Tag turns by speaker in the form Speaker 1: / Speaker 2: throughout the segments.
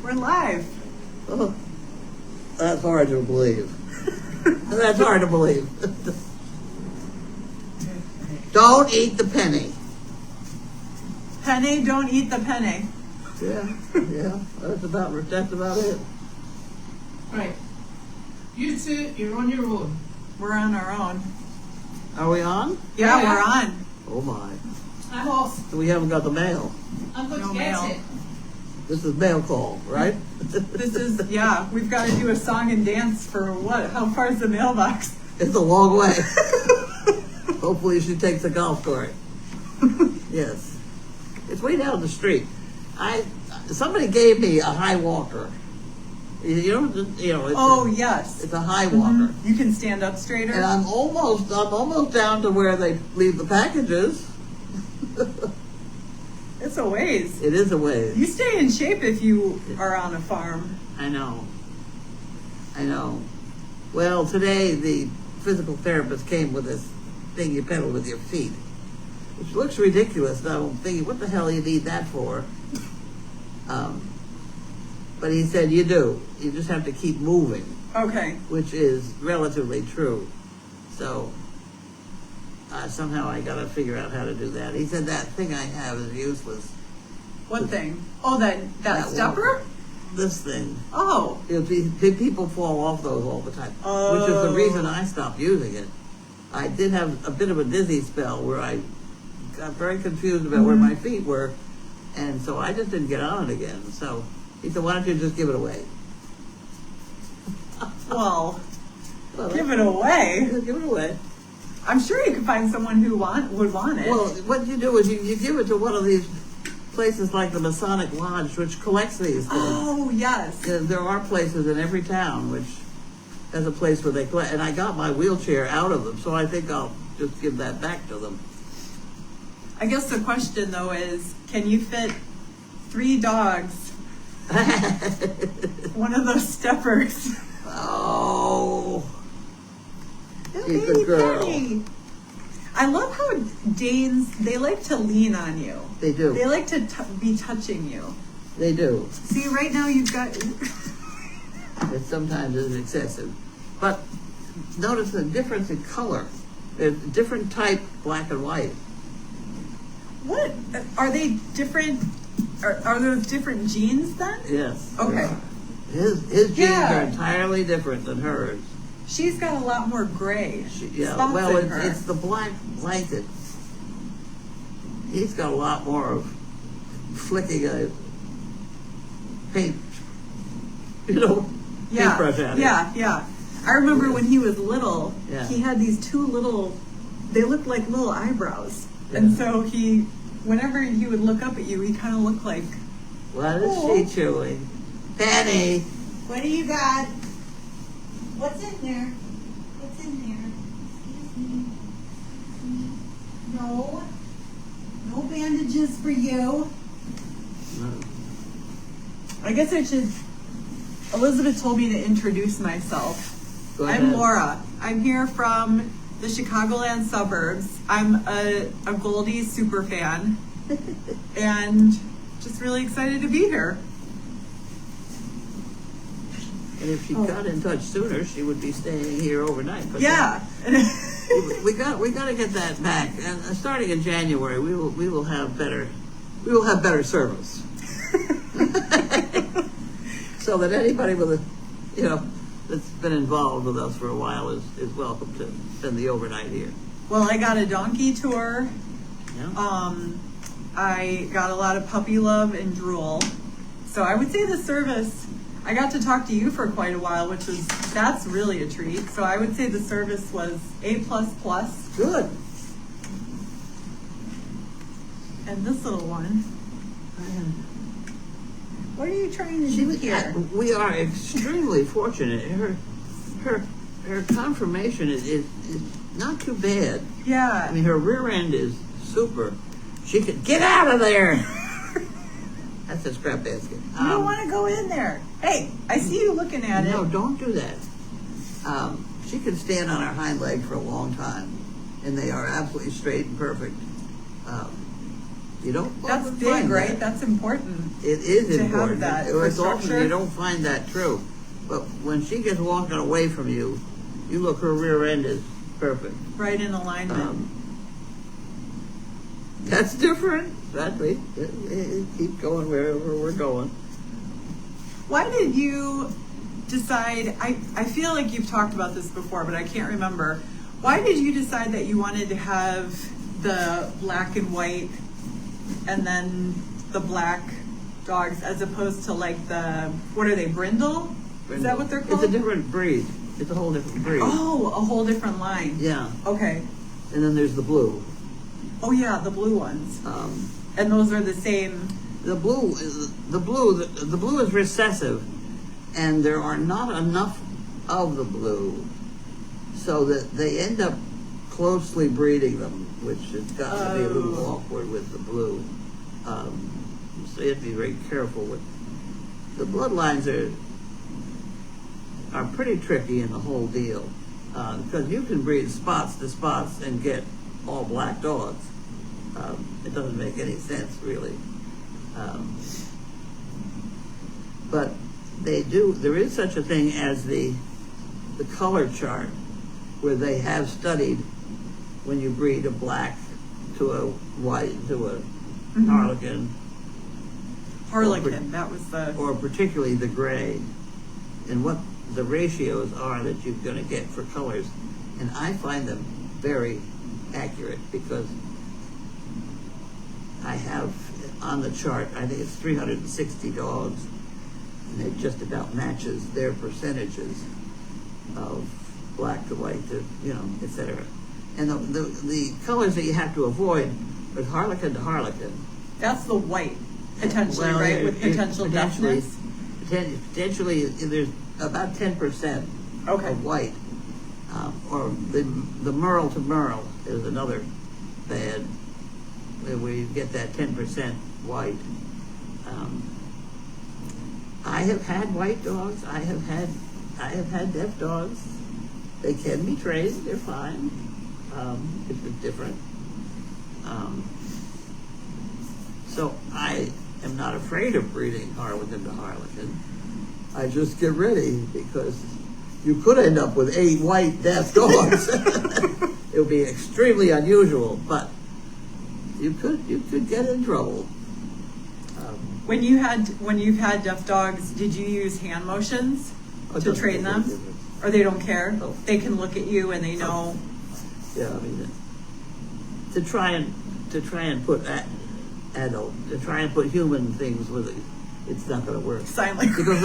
Speaker 1: We're live.
Speaker 2: Oh, that's hard to believe. That's hard to believe. Don't eat the penny.
Speaker 1: Penny, don't eat the penny.
Speaker 2: Yeah, that's about it.
Speaker 3: Right. You two, you're on your own.
Speaker 1: We're on our own.
Speaker 2: Are we on?
Speaker 1: Yeah, we're on.
Speaker 2: Oh my.
Speaker 3: I'm off.
Speaker 2: We haven't got the mail.
Speaker 3: I'm going
Speaker 1: No
Speaker 3: to get
Speaker 1: mail.
Speaker 3: it.
Speaker 2: This is mail call, right?
Speaker 1: This is, yeah, we've got to do a song and dance for what? How far is the mailbox?
Speaker 2: It's a long way. Hopefully she takes a golf cart. Yes. It's way down the street. Somebody gave me a high walker. You know. It's
Speaker 1: Yes.
Speaker 2: It's a high walker.
Speaker 1: You can stand up straighter.
Speaker 2: And I'm almost down to where they leave the packages.
Speaker 1: It's a ways.
Speaker 2: It is a ways.
Speaker 1: You stay in shape if you are on a farm.
Speaker 2: I know. Well, today the physical therapist came with this thing you pedal with your feet, which looks ridiculous. And I'm thinking, what the hell do you need that for? But he said, you do. You just have to keep moving,
Speaker 1: Okay.
Speaker 2: which is relatively true. So somehow I got to figure out how to do that. He said that thing I have is useless.
Speaker 1: What thing? Oh, that stepper?
Speaker 2: walker. This thing.
Speaker 1: Oh.
Speaker 2: People fall off those all the time, which is the reason I stopped using it. I did have a bit of a dizzy spell where I got very confused about where my feet were, and so I just didn't get on it again. So he said, why don't you just give it away?
Speaker 1: Well, give it away.
Speaker 2: Give it away.
Speaker 1: I'm sure you could find someone who would want it.
Speaker 2: Well, what you do is you give it to one of these places like the Masonic Lodge, which collects these things.
Speaker 1: Oh, yes.
Speaker 2: There are places in every town which has a place where they collect, and I got my wheelchair out of them, so I think I'll just give that back to them.
Speaker 1: I guess the question, though, is can you fit 3 dogs? One of those steppers.
Speaker 2: Oh, she's
Speaker 1: Baby
Speaker 2: a girl.
Speaker 1: Penny. I love how Danes, they like to lean on you.
Speaker 2: They do.
Speaker 1: They like to be touching you.
Speaker 2: They do.
Speaker 1: See, right now you've got...
Speaker 2: It sometimes is excessive. But notice the difference in color. There's different type, black and white.
Speaker 1: What? Are they different? Are those different genes then?
Speaker 2: Yes.
Speaker 1: Okay.
Speaker 2: His genes are entirely different than hers.
Speaker 1: She's got a lot more gray.
Speaker 2: Yeah, well, it's the black blanket. He's got a lot more of flicking a paint, paintbrush at him.
Speaker 1: Yeah. I remember when he was little,
Speaker 2: Yeah.
Speaker 1: he had these 2 little, they looked like little eyebrows.
Speaker 2: Yeah.
Speaker 1: And so whenever he would look up at you, he kind of looked like...
Speaker 2: What is she chewing? Penny!
Speaker 1: What do you got?
Speaker 4: What's in there? What's in there? Excuse me. No bandages for you.
Speaker 1: I guess I should... Elizabeth told me to introduce myself.
Speaker 2: Go
Speaker 1: I'm
Speaker 2: ahead.
Speaker 1: Laura. I'm here from the Chicagoland suburbs. I'm a Goldy super fan. And just really excited to be here.
Speaker 2: And if she got in touch sooner, she would be staying here overnight. But
Speaker 1: Yeah.
Speaker 2: we got to get that back. And starting in January, we will have better service. So that anybody with that's been involved with us for a while is welcome to spend the overnight here.
Speaker 1: Well, I got a donkey tour.
Speaker 2: Yeah.
Speaker 1: I got a lot of puppy love and drool. So I would say the service, I got to talk to you for quite a while, that's really a treat. So I would say the service was A++.
Speaker 2: Good.
Speaker 1: And this little one. What are you trying to do here?
Speaker 2: We are extremely fortunate. Her conformation is not too bad.
Speaker 1: Yeah.
Speaker 2: I mean, her rear end is super. She could get out of there. That's a scrap basket.
Speaker 1: You don't want to go in there. Hey, I see you looking at it.
Speaker 2: No, don't do that. She can stand on her hind leg for a long time, and they are absolutely straight and perfect. You don't
Speaker 1: That's
Speaker 2: often
Speaker 1: big,
Speaker 2: find
Speaker 1: right?
Speaker 2: that.
Speaker 1: That's important.
Speaker 2: It is
Speaker 1: to have
Speaker 2: important.
Speaker 1: that for
Speaker 2: It's often
Speaker 1: structure.
Speaker 2: you don't find that true. But when she gets walking away from you, you look, her rear end is perfect.
Speaker 1: Right in alignment.
Speaker 2: That's different. Exactly. Keep going wherever we're going.
Speaker 1: Why did you decide, I feel like you've talked about this before, but I can't remember. Why did you decide that you wanted to have the black and white and then the black dogs as opposed to like the, what are they, brindle? Is that what they're called?
Speaker 2: It's a different breed. It's a whole different breed.
Speaker 1: Oh, a whole different line.
Speaker 2: Yeah.
Speaker 1: Okay.
Speaker 2: And then there's the blue.
Speaker 1: Oh yeah, the blue ones. And those are the same.
Speaker 2: The blue is recessive, and there are not enough of the blue, so that they end up closely breeding them, which has gotten to be a little awkward with the blue. So you have to be very careful with the bloodlines. Are pretty tricky in the whole deal, because you can breed spots to spots and get all black dogs. It doesn't make any sense really. But they do, there is such a thing as the color chart, where they have studied when you breed a black to a white to a harlequin.
Speaker 1: Harlequin, that was the...
Speaker 2: Or particularly the gray, and what the ratios are that you're going to get for colors. And I find them very accurate, because I have on the chart, I think it's 360 dogs, and it just about matches their percentages of black to white to, etc. And the colors that you have to avoid is harlequin to harlequin.
Speaker 1: That's the white, potentially, right? With potential deafness?
Speaker 2: Potentially, there's about 10% of white. Or the merle to merle is another bad, where you get that 10% white. I have had white dogs. I have had deaf dogs. They can be trained. They're fine. It's different. So I am not afraid of breeding harlequin to harlequin. I just get ready, because you could end up with 8 white deaf dogs. It would be extremely unusual, but you could get in trouble.
Speaker 1: When you've had deaf dogs, did you use hand motions to train them? Or they don't care?
Speaker 2: No.
Speaker 1: They can look at you and they know.
Speaker 2: Yeah, I mean, to try and put human things with it, it's not going to work.
Speaker 1: Sign language.
Speaker 2: Because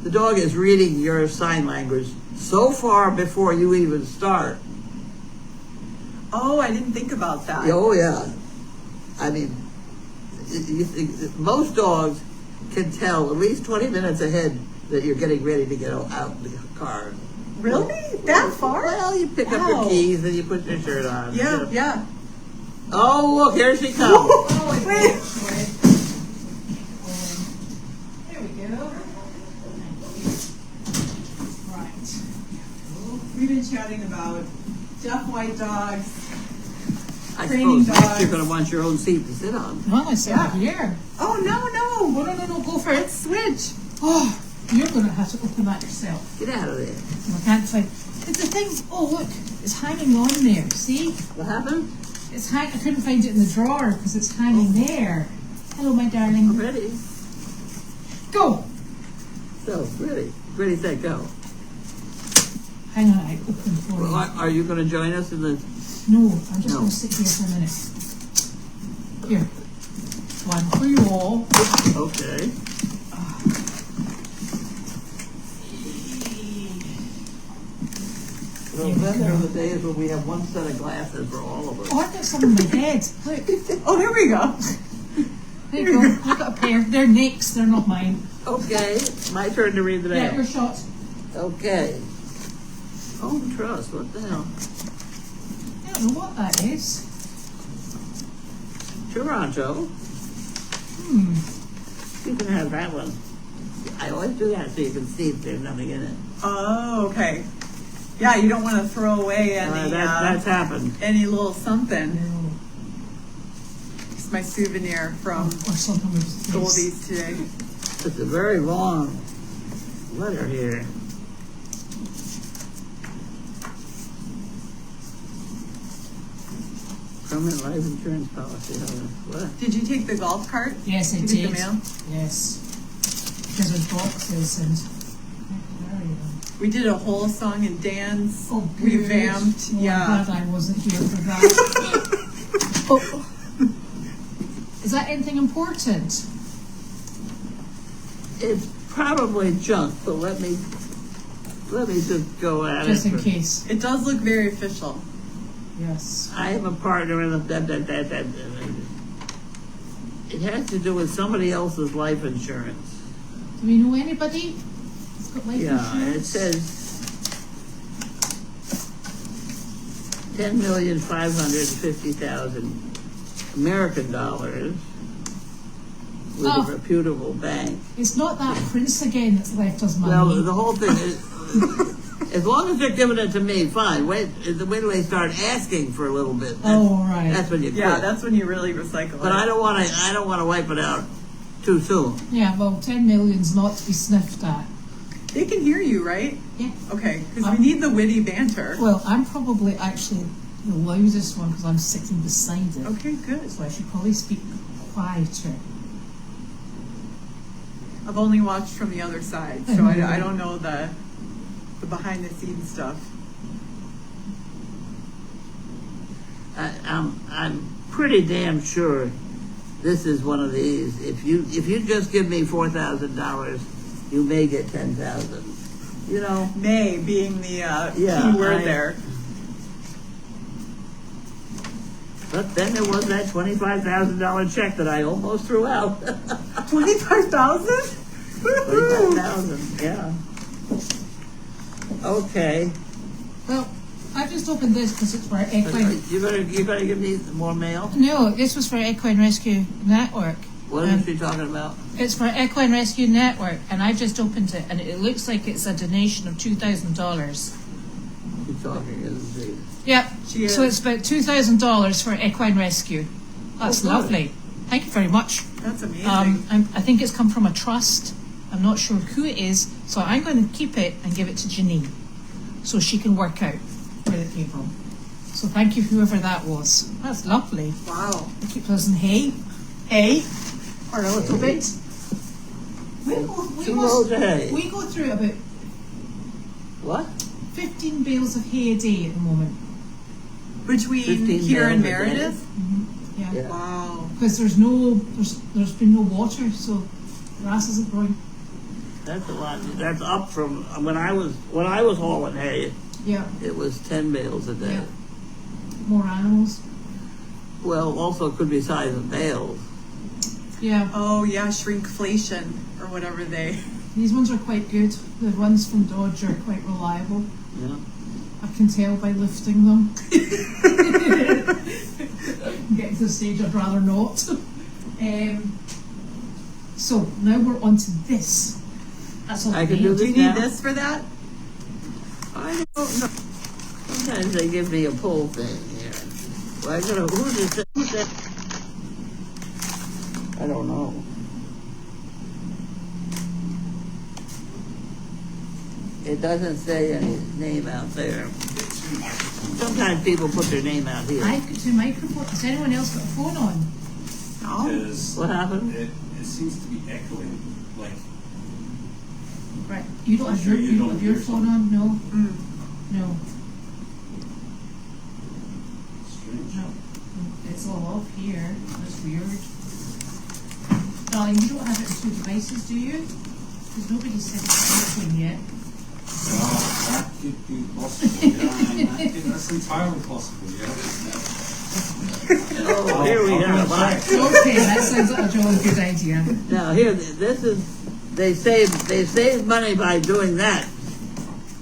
Speaker 2: the dog is reading your sign language so far before you even start.
Speaker 1: Oh, I didn't think about that.
Speaker 2: Oh yeah, I mean, most dogs can tell at least 20 minutes ahead that you're getting ready to get out the car.
Speaker 1: Really? That far?
Speaker 2: Well, you pick up your keys and you put your shirt on.
Speaker 1: Yeah, yeah.
Speaker 2: Oh, look, here she comes.
Speaker 3: Oh,
Speaker 1: Wait.
Speaker 3: There we go. Right.
Speaker 1: We've been chatting about deaf white dogs.
Speaker 2: I
Speaker 1: Training
Speaker 2: suppose next
Speaker 1: dogs.
Speaker 2: you're going to want your own seat to sit on.
Speaker 3: Well, I sit over here.
Speaker 1: Oh, no.
Speaker 3: No, go for it.
Speaker 1: Let's switch.
Speaker 3: Oh, you're going to have to open that yourself.
Speaker 2: Get out of there.
Speaker 3: I can't find. It's the thing. Oh, look, it's hanging on there. See?
Speaker 2: What happened?
Speaker 3: I couldn't find it in the drawer because it's hanging there. Hello, my darling.
Speaker 2: I'm ready.
Speaker 3: Go.
Speaker 2: So, ready, set, go.
Speaker 3: Hang on, I opened for you.
Speaker 2: Well, are you going to join us in the...
Speaker 3: No, I'm just
Speaker 2: No.
Speaker 3: going to sit here for a minute. Here. One for you all.
Speaker 2: Okay. So then there are the days when we have one set of glasses for all of us.
Speaker 3: Oh, I've got some in my head. Look.
Speaker 1: Oh, there we go.
Speaker 3: There you go. I've got a pair. They're Nick's. They're not mine.
Speaker 2: Okay, my turn to read the
Speaker 3: Yeah,
Speaker 2: mail.
Speaker 3: your shot.
Speaker 2: Okay. Home trust, what the hell?
Speaker 3: I don't know what that is.
Speaker 2: Toronto. You can have that one. I always do that so you can see if there's nothing in it.
Speaker 1: Oh, okay. Yeah, you don't want to throw away any
Speaker 2: That's happened.
Speaker 1: any little something. my souvenir from
Speaker 3: Or something with his face.
Speaker 1: Goldy's today.
Speaker 2: It's a very long letter here. Permanent life insurance policy. What?
Speaker 1: Did you take the golf cart?
Speaker 3: Yes, I
Speaker 1: You
Speaker 3: did.
Speaker 1: get the mail?
Speaker 3: Yes. Because there's boxes and... There you go.
Speaker 1: We did a whole song and dance.
Speaker 3: Oh, good.
Speaker 1: Revamped.
Speaker 3: Oh,
Speaker 1: Yeah.
Speaker 3: I'm glad I wasn't here for that. Oh. Is that anything important?
Speaker 2: It's probably junk, but let me just go at
Speaker 3: Just
Speaker 2: it.
Speaker 3: in case.
Speaker 1: It does look very official.
Speaker 3: Yes.
Speaker 2: I am a partner in the It has to do with somebody else's life insurance.
Speaker 3: Do we know anybody who's got life
Speaker 2: Yeah, and it
Speaker 3: insurance?
Speaker 2: says 10,550,000 American dollars with
Speaker 3: Oh.
Speaker 2: a reputable bank.
Speaker 3: It's not that prince again that's left us money.
Speaker 2: Well, the whole thing is, as long as they're giving it to me, fine. Wait till they start asking for a little bit.
Speaker 3: Oh, right.
Speaker 2: That's when you quit.
Speaker 1: Yeah, that's when you really recycle
Speaker 2: But
Speaker 1: it.
Speaker 2: I don't want to wipe it out too soon.
Speaker 3: Yeah, well, 10 million's not to be sniffed at.
Speaker 1: They can hear you, right?
Speaker 3: Yeah.
Speaker 1: Okay, because we need the witty banter.
Speaker 3: Well, I'm probably actually the loudest one because I'm sitting beside it.
Speaker 1: Okay, good.
Speaker 3: So I should probably speak quieter.
Speaker 1: I've only watched from the other side, so I don't know the behind the scenes stuff.
Speaker 2: I'm pretty damn sure this is one of these. If you just give me $4,000, you may get 10,000. You know.
Speaker 1: May being the
Speaker 2: Yeah,
Speaker 1: key word there.
Speaker 2: But then there was that $25,000 check that I almost threw out.
Speaker 1: 25,000?
Speaker 2: 25,000. Yeah. Okay.
Speaker 3: Well, I've just opened this because it's for Equine.
Speaker 2: You better give me more mail.
Speaker 3: No, this was for Equine Rescue Network.
Speaker 2: What is she talking about?
Speaker 3: It's for Equine Rescue Network, and I just opened it, and it looks like it's a donation of $2,000.
Speaker 2: She's talking, isn't she?
Speaker 3: Yep.
Speaker 1: She is.
Speaker 3: So it's about $2,000 for Equine Rescue. That's
Speaker 2: Oh, good.
Speaker 3: lovely. Thank you very much.
Speaker 1: That's amazing.
Speaker 3: I think it's come from a trust. I'm not sure who it is, so I'm going to keep it and give it to Janine so she can work out where it came from. So thank you, whoever that was. That's lovely.
Speaker 1: Wow.
Speaker 3: It keeps us in hay, or a little bit. We
Speaker 2: Two loads of hay.
Speaker 3: go through about
Speaker 2: What?
Speaker 3: 15 bales of hay a day at the moment.
Speaker 1: Between
Speaker 2: 15
Speaker 1: here and
Speaker 2: bales a day?
Speaker 1: Meredith?
Speaker 3: Yeah.
Speaker 2: Yeah.
Speaker 1: Wow.
Speaker 3: Because there's been no water, so grass isn't growing.
Speaker 2: That's a lot. That's up from when I was hauling hay.
Speaker 3: Yeah.
Speaker 2: It was 10 bales a day.
Speaker 3: Yeah. More animals.
Speaker 2: Well, also it could be size of bales.
Speaker 3: Yeah.
Speaker 1: Oh yeah, shrinkflation or whatever they.
Speaker 3: These ones are quite good. The ones from Dodge are quite reliable.
Speaker 2: Yeah.
Speaker 3: I can tell by lifting them. Getting to the stage I'd rather not. So now we're on to this. That's all
Speaker 2: I can do
Speaker 1: Do
Speaker 2: this
Speaker 1: you need
Speaker 2: now?
Speaker 1: this for that?
Speaker 2: I don't know. Sometimes they give me a pull thing here. Well, who's that? I don't know. It doesn't say any name out there. Sometimes people put their name out here.
Speaker 3: I've got two microphones. Has anyone else got a phone on?
Speaker 1: No.
Speaker 5: Because
Speaker 2: What happened?
Speaker 5: it seems to be echoing, like,
Speaker 3: Right. You don't have
Speaker 5: Sure
Speaker 3: your,
Speaker 5: you
Speaker 3: you
Speaker 5: don't
Speaker 3: don't have your
Speaker 5: hear
Speaker 3: phone on? No.
Speaker 1: Mm.
Speaker 3: No.
Speaker 5: strange.
Speaker 3: No. It's all off here. That's weird. Darling, you don't have it on two devices, do you? Because nobody said it's working yet.
Speaker 5: Well, that could be possible, yeah. That's entirely possible, yeah.
Speaker 2: Oh, here we
Speaker 5: I'll
Speaker 2: are.
Speaker 5: go
Speaker 2: Bye.
Speaker 5: check.
Speaker 3: Okay, that sounds like a jolly good idea.
Speaker 2: Now here, this is they save money by doing that,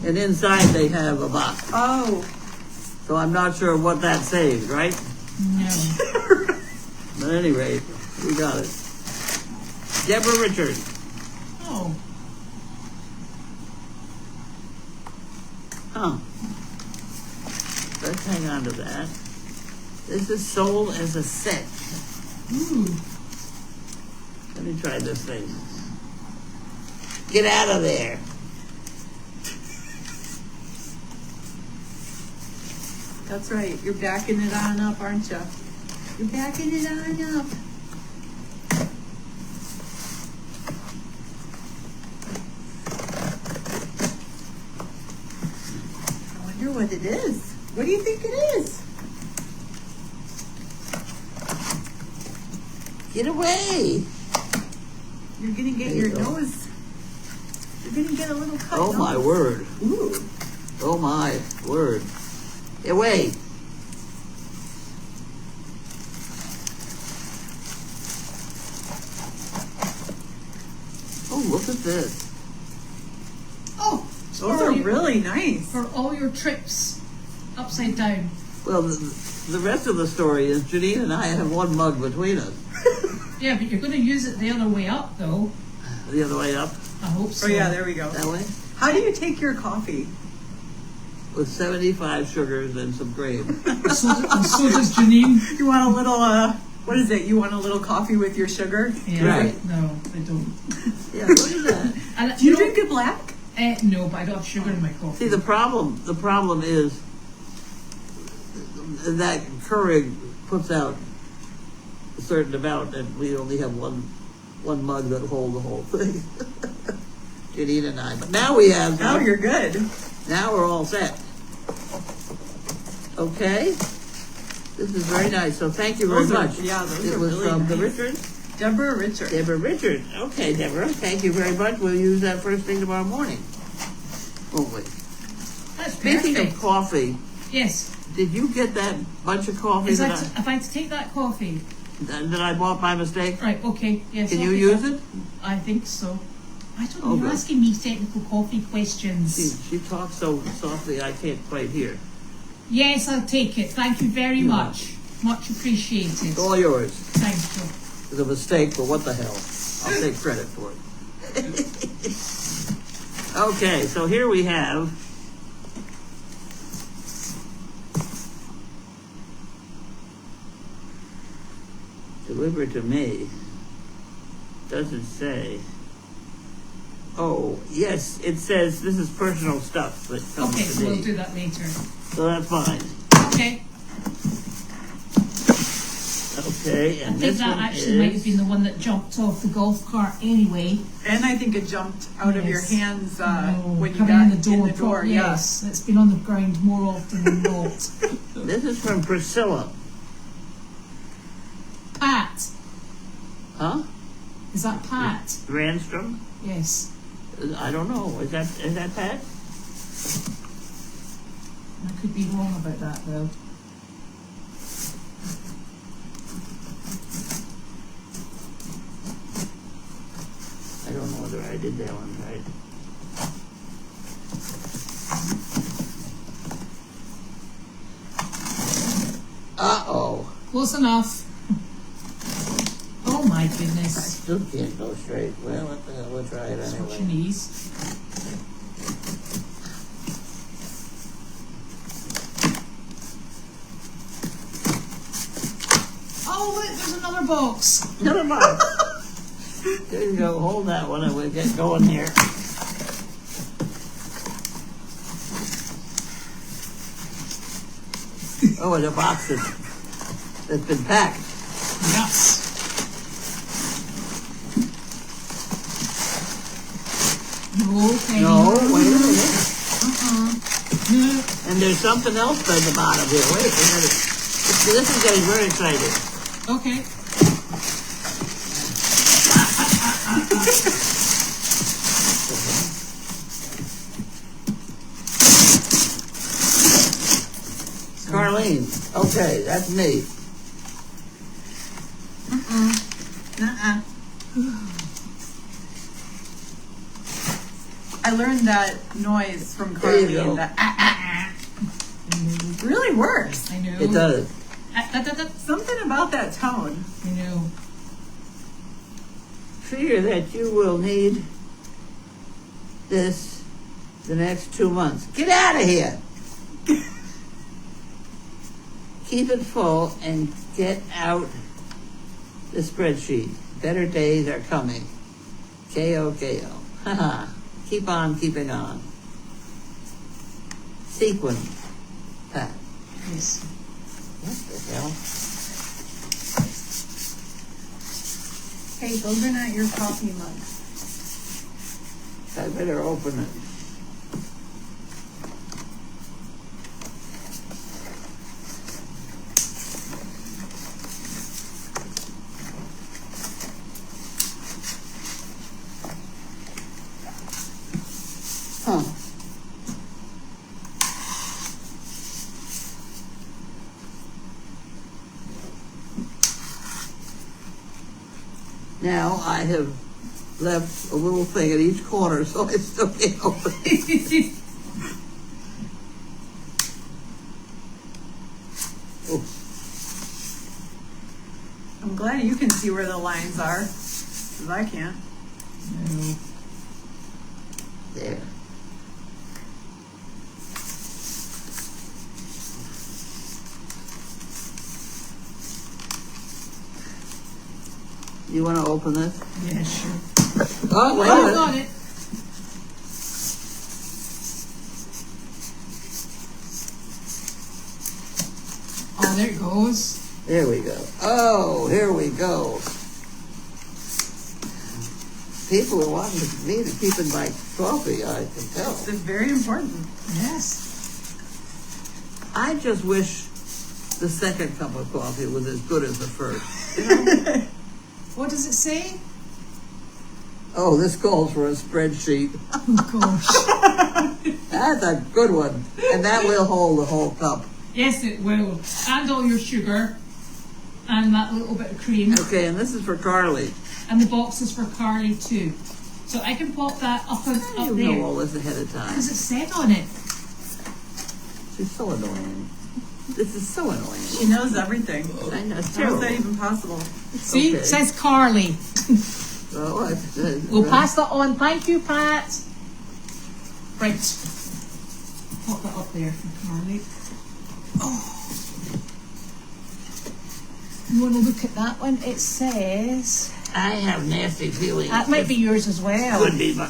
Speaker 2: and inside they have a box.
Speaker 1: Oh.
Speaker 2: So I'm not sure what that saves, right?
Speaker 3: No.
Speaker 2: But at any rate, we got it. Deborah Richards.
Speaker 3: Oh.
Speaker 2: Huh. Let's hang on to that. This is sold as a set.
Speaker 3: Ooh.
Speaker 2: Let me try this thing. Get out of there.
Speaker 1: That's right. You're backing it on up, aren't you? You're backing it on up. I wonder what it is. What do you think it is?
Speaker 2: Get away.
Speaker 1: You're gonna get
Speaker 2: There
Speaker 1: your
Speaker 2: you go.
Speaker 1: nose. You're gonna get a little cut.
Speaker 2: Oh my
Speaker 1: nose.
Speaker 2: word.
Speaker 1: Ooh.
Speaker 2: Oh my word. Get away. Oh, look at this.
Speaker 3: Oh,
Speaker 1: Those are really nice.
Speaker 3: for all your trips upside down.
Speaker 2: Well, the rest of the story is Janine and I have one mug between us.
Speaker 3: Yeah, but you're going to use it the other way up, though.
Speaker 2: The other way up,
Speaker 3: I hope so.
Speaker 1: Oh yeah, there we go.
Speaker 2: that way,
Speaker 1: How do you take your coffee?
Speaker 2: with 75 sugars and some cream.
Speaker 3: So does Janine.
Speaker 1: You want a little, what is it? You want a little coffee with your sugar?
Speaker 3: Yeah,
Speaker 2: Right.
Speaker 3: No, I don't.
Speaker 2: Yeah, look at that.
Speaker 3: And,
Speaker 1: Do you
Speaker 3: know-
Speaker 1: drink it black?
Speaker 3: No, but I don't have sugar in my coffee.
Speaker 2: See, the problem is that Keurig puts out a certain amount, and we only have one mug that'll hold the whole thing. Janine and I. But now we have.
Speaker 1: Oh, you're good.
Speaker 2: Now we're all set. Okay. This is very nice. So thank you very
Speaker 1: Those are-
Speaker 2: much.
Speaker 1: yeah, those
Speaker 2: it
Speaker 1: are
Speaker 2: was
Speaker 1: really
Speaker 2: from the
Speaker 1: nice.
Speaker 2: Richards.
Speaker 1: Deborah Richard.
Speaker 2: Deborah Richards. Okay, Deborah. Thank you very much. We'll use that first thing tomorrow morning. Oh wait.
Speaker 3: That's
Speaker 2: Speaking
Speaker 3: perfect.
Speaker 2: of coffee,
Speaker 3: Yes.
Speaker 2: did you get that bunch of coffee
Speaker 3: Is
Speaker 2: that
Speaker 3: that, if I to take that coffee,
Speaker 2: that I bought by mistake?
Speaker 3: right? Okay. Yes.
Speaker 2: Can
Speaker 3: I'll
Speaker 2: you
Speaker 3: pick
Speaker 2: use
Speaker 3: up.
Speaker 2: it?
Speaker 3: I think so. I don't know.
Speaker 2: Okay.
Speaker 3: You're asking me technical coffee questions.
Speaker 2: She talks so softly I can't quite hear.
Speaker 3: Yes, I'll take it. Thank you very
Speaker 2: You're
Speaker 3: much. Much appreciated.
Speaker 2: It's all yours.
Speaker 3: Thank you.
Speaker 2: It's a mistake, but what the hell? I'll take credit for it. Okay, so here we have delivered to me. Doesn't say. Oh, yes, it says this is personal stuff that comes
Speaker 3: Okay,
Speaker 2: to
Speaker 3: so
Speaker 2: me.
Speaker 3: we'll do that later.
Speaker 2: So that's fine.
Speaker 3: Okay.
Speaker 2: Okay,
Speaker 3: I
Speaker 2: and
Speaker 3: think
Speaker 2: this
Speaker 3: that
Speaker 2: one
Speaker 3: actually might have
Speaker 2: is
Speaker 3: been the one that jumped off the golf cart anyway.
Speaker 1: And I think it jumped out of your
Speaker 3: Yes.
Speaker 1: hands
Speaker 3: No,
Speaker 1: when you
Speaker 3: coming
Speaker 1: got
Speaker 3: in the door.
Speaker 1: yeah.
Speaker 3: Yes, it's been on the ground more often than not.
Speaker 2: this is from Priscilla.
Speaker 3: Pat.
Speaker 2: Huh?
Speaker 3: Is that Pat?
Speaker 2: Randstrom?
Speaker 3: Yes.
Speaker 2: I don't know. Is that Pat?
Speaker 3: I could be wrong about that though.
Speaker 2: I don't know whether I did that one right. Uh-oh.
Speaker 3: Close enough. Oh my
Speaker 2: I
Speaker 3: goodness.
Speaker 2: still can't go straight. Well, what the hell, we'll try it
Speaker 3: Switch your
Speaker 2: anyway.
Speaker 3: knees. Oh look, there's another box.
Speaker 2: Never mind. There you go. Hold that one and we'll get going here. Oh, and a box that's been packed.
Speaker 3: Yes. Okay.
Speaker 2: No, wait a minute.
Speaker 3: No.
Speaker 2: And there's something else by the bottom here. Wait a minute. This is getting very exciting.
Speaker 3: Okay.
Speaker 2: Carlene. Okay, that's me.
Speaker 1: Uh-uh. I learned that noise from
Speaker 2: There you go.
Speaker 1: Carlene. That really works.
Speaker 3: I know.
Speaker 2: It does.
Speaker 1: Something about that tone.
Speaker 3: I know.
Speaker 2: Figure that you will need this the next 2 months. Get out of here. Keep it full and get out the spreadsheet. Better days are coming. K-O-K-O. Haha. Keep on keeping on. Sequin. Pat.
Speaker 3: Yes.
Speaker 2: What the hell?
Speaker 1: Hey, those are not your coffee mugs.
Speaker 2: I better open it. Huh. Now I have left a little thing at each corner, so I still can't open it. Oh,
Speaker 1: I'm glad you can see where the lines are, because I can't.
Speaker 3: No.
Speaker 2: there. You want to open this?
Speaker 3: Yeah, sure.
Speaker 2: Oh, wait a
Speaker 3: Oh,
Speaker 2: minute.
Speaker 3: got it. Oh, there it goes.
Speaker 2: There we go. Oh, here we go. People are wanting me to keep in my coffee, I can tell.
Speaker 1: This is very important.
Speaker 3: Yes.
Speaker 2: I just wish the second cup of coffee was as good as the first. You know?
Speaker 3: What does it say?
Speaker 2: Oh, this calls for a spreadsheet.
Speaker 3: Oh, gosh.
Speaker 2: That's a good one. And that will hold the whole cup.
Speaker 3: Yes, it will. And all your sugar. And that little bit of cream.
Speaker 2: Okay, and this is for Carly.
Speaker 3: And the box is for Carly too. So I can pop that up and
Speaker 2: How
Speaker 3: up
Speaker 2: do you know
Speaker 3: there.
Speaker 2: all this ahead of time?
Speaker 3: Because it said on it.
Speaker 2: She's so annoying. This is so annoying.
Speaker 1: She knows everything.
Speaker 2: I know, it's
Speaker 1: How is that
Speaker 2: terrible.
Speaker 1: even possible?
Speaker 3: See,
Speaker 2: Okay.
Speaker 3: it says Carly.
Speaker 2: Oh,
Speaker 3: We'll pass that on. Thank you, Pat. Right. Pop that up there for Carly. Oh. You want to look at that one? It says...
Speaker 2: I have nasty feelings.
Speaker 3: That might be yours as well.
Speaker 2: Could be, but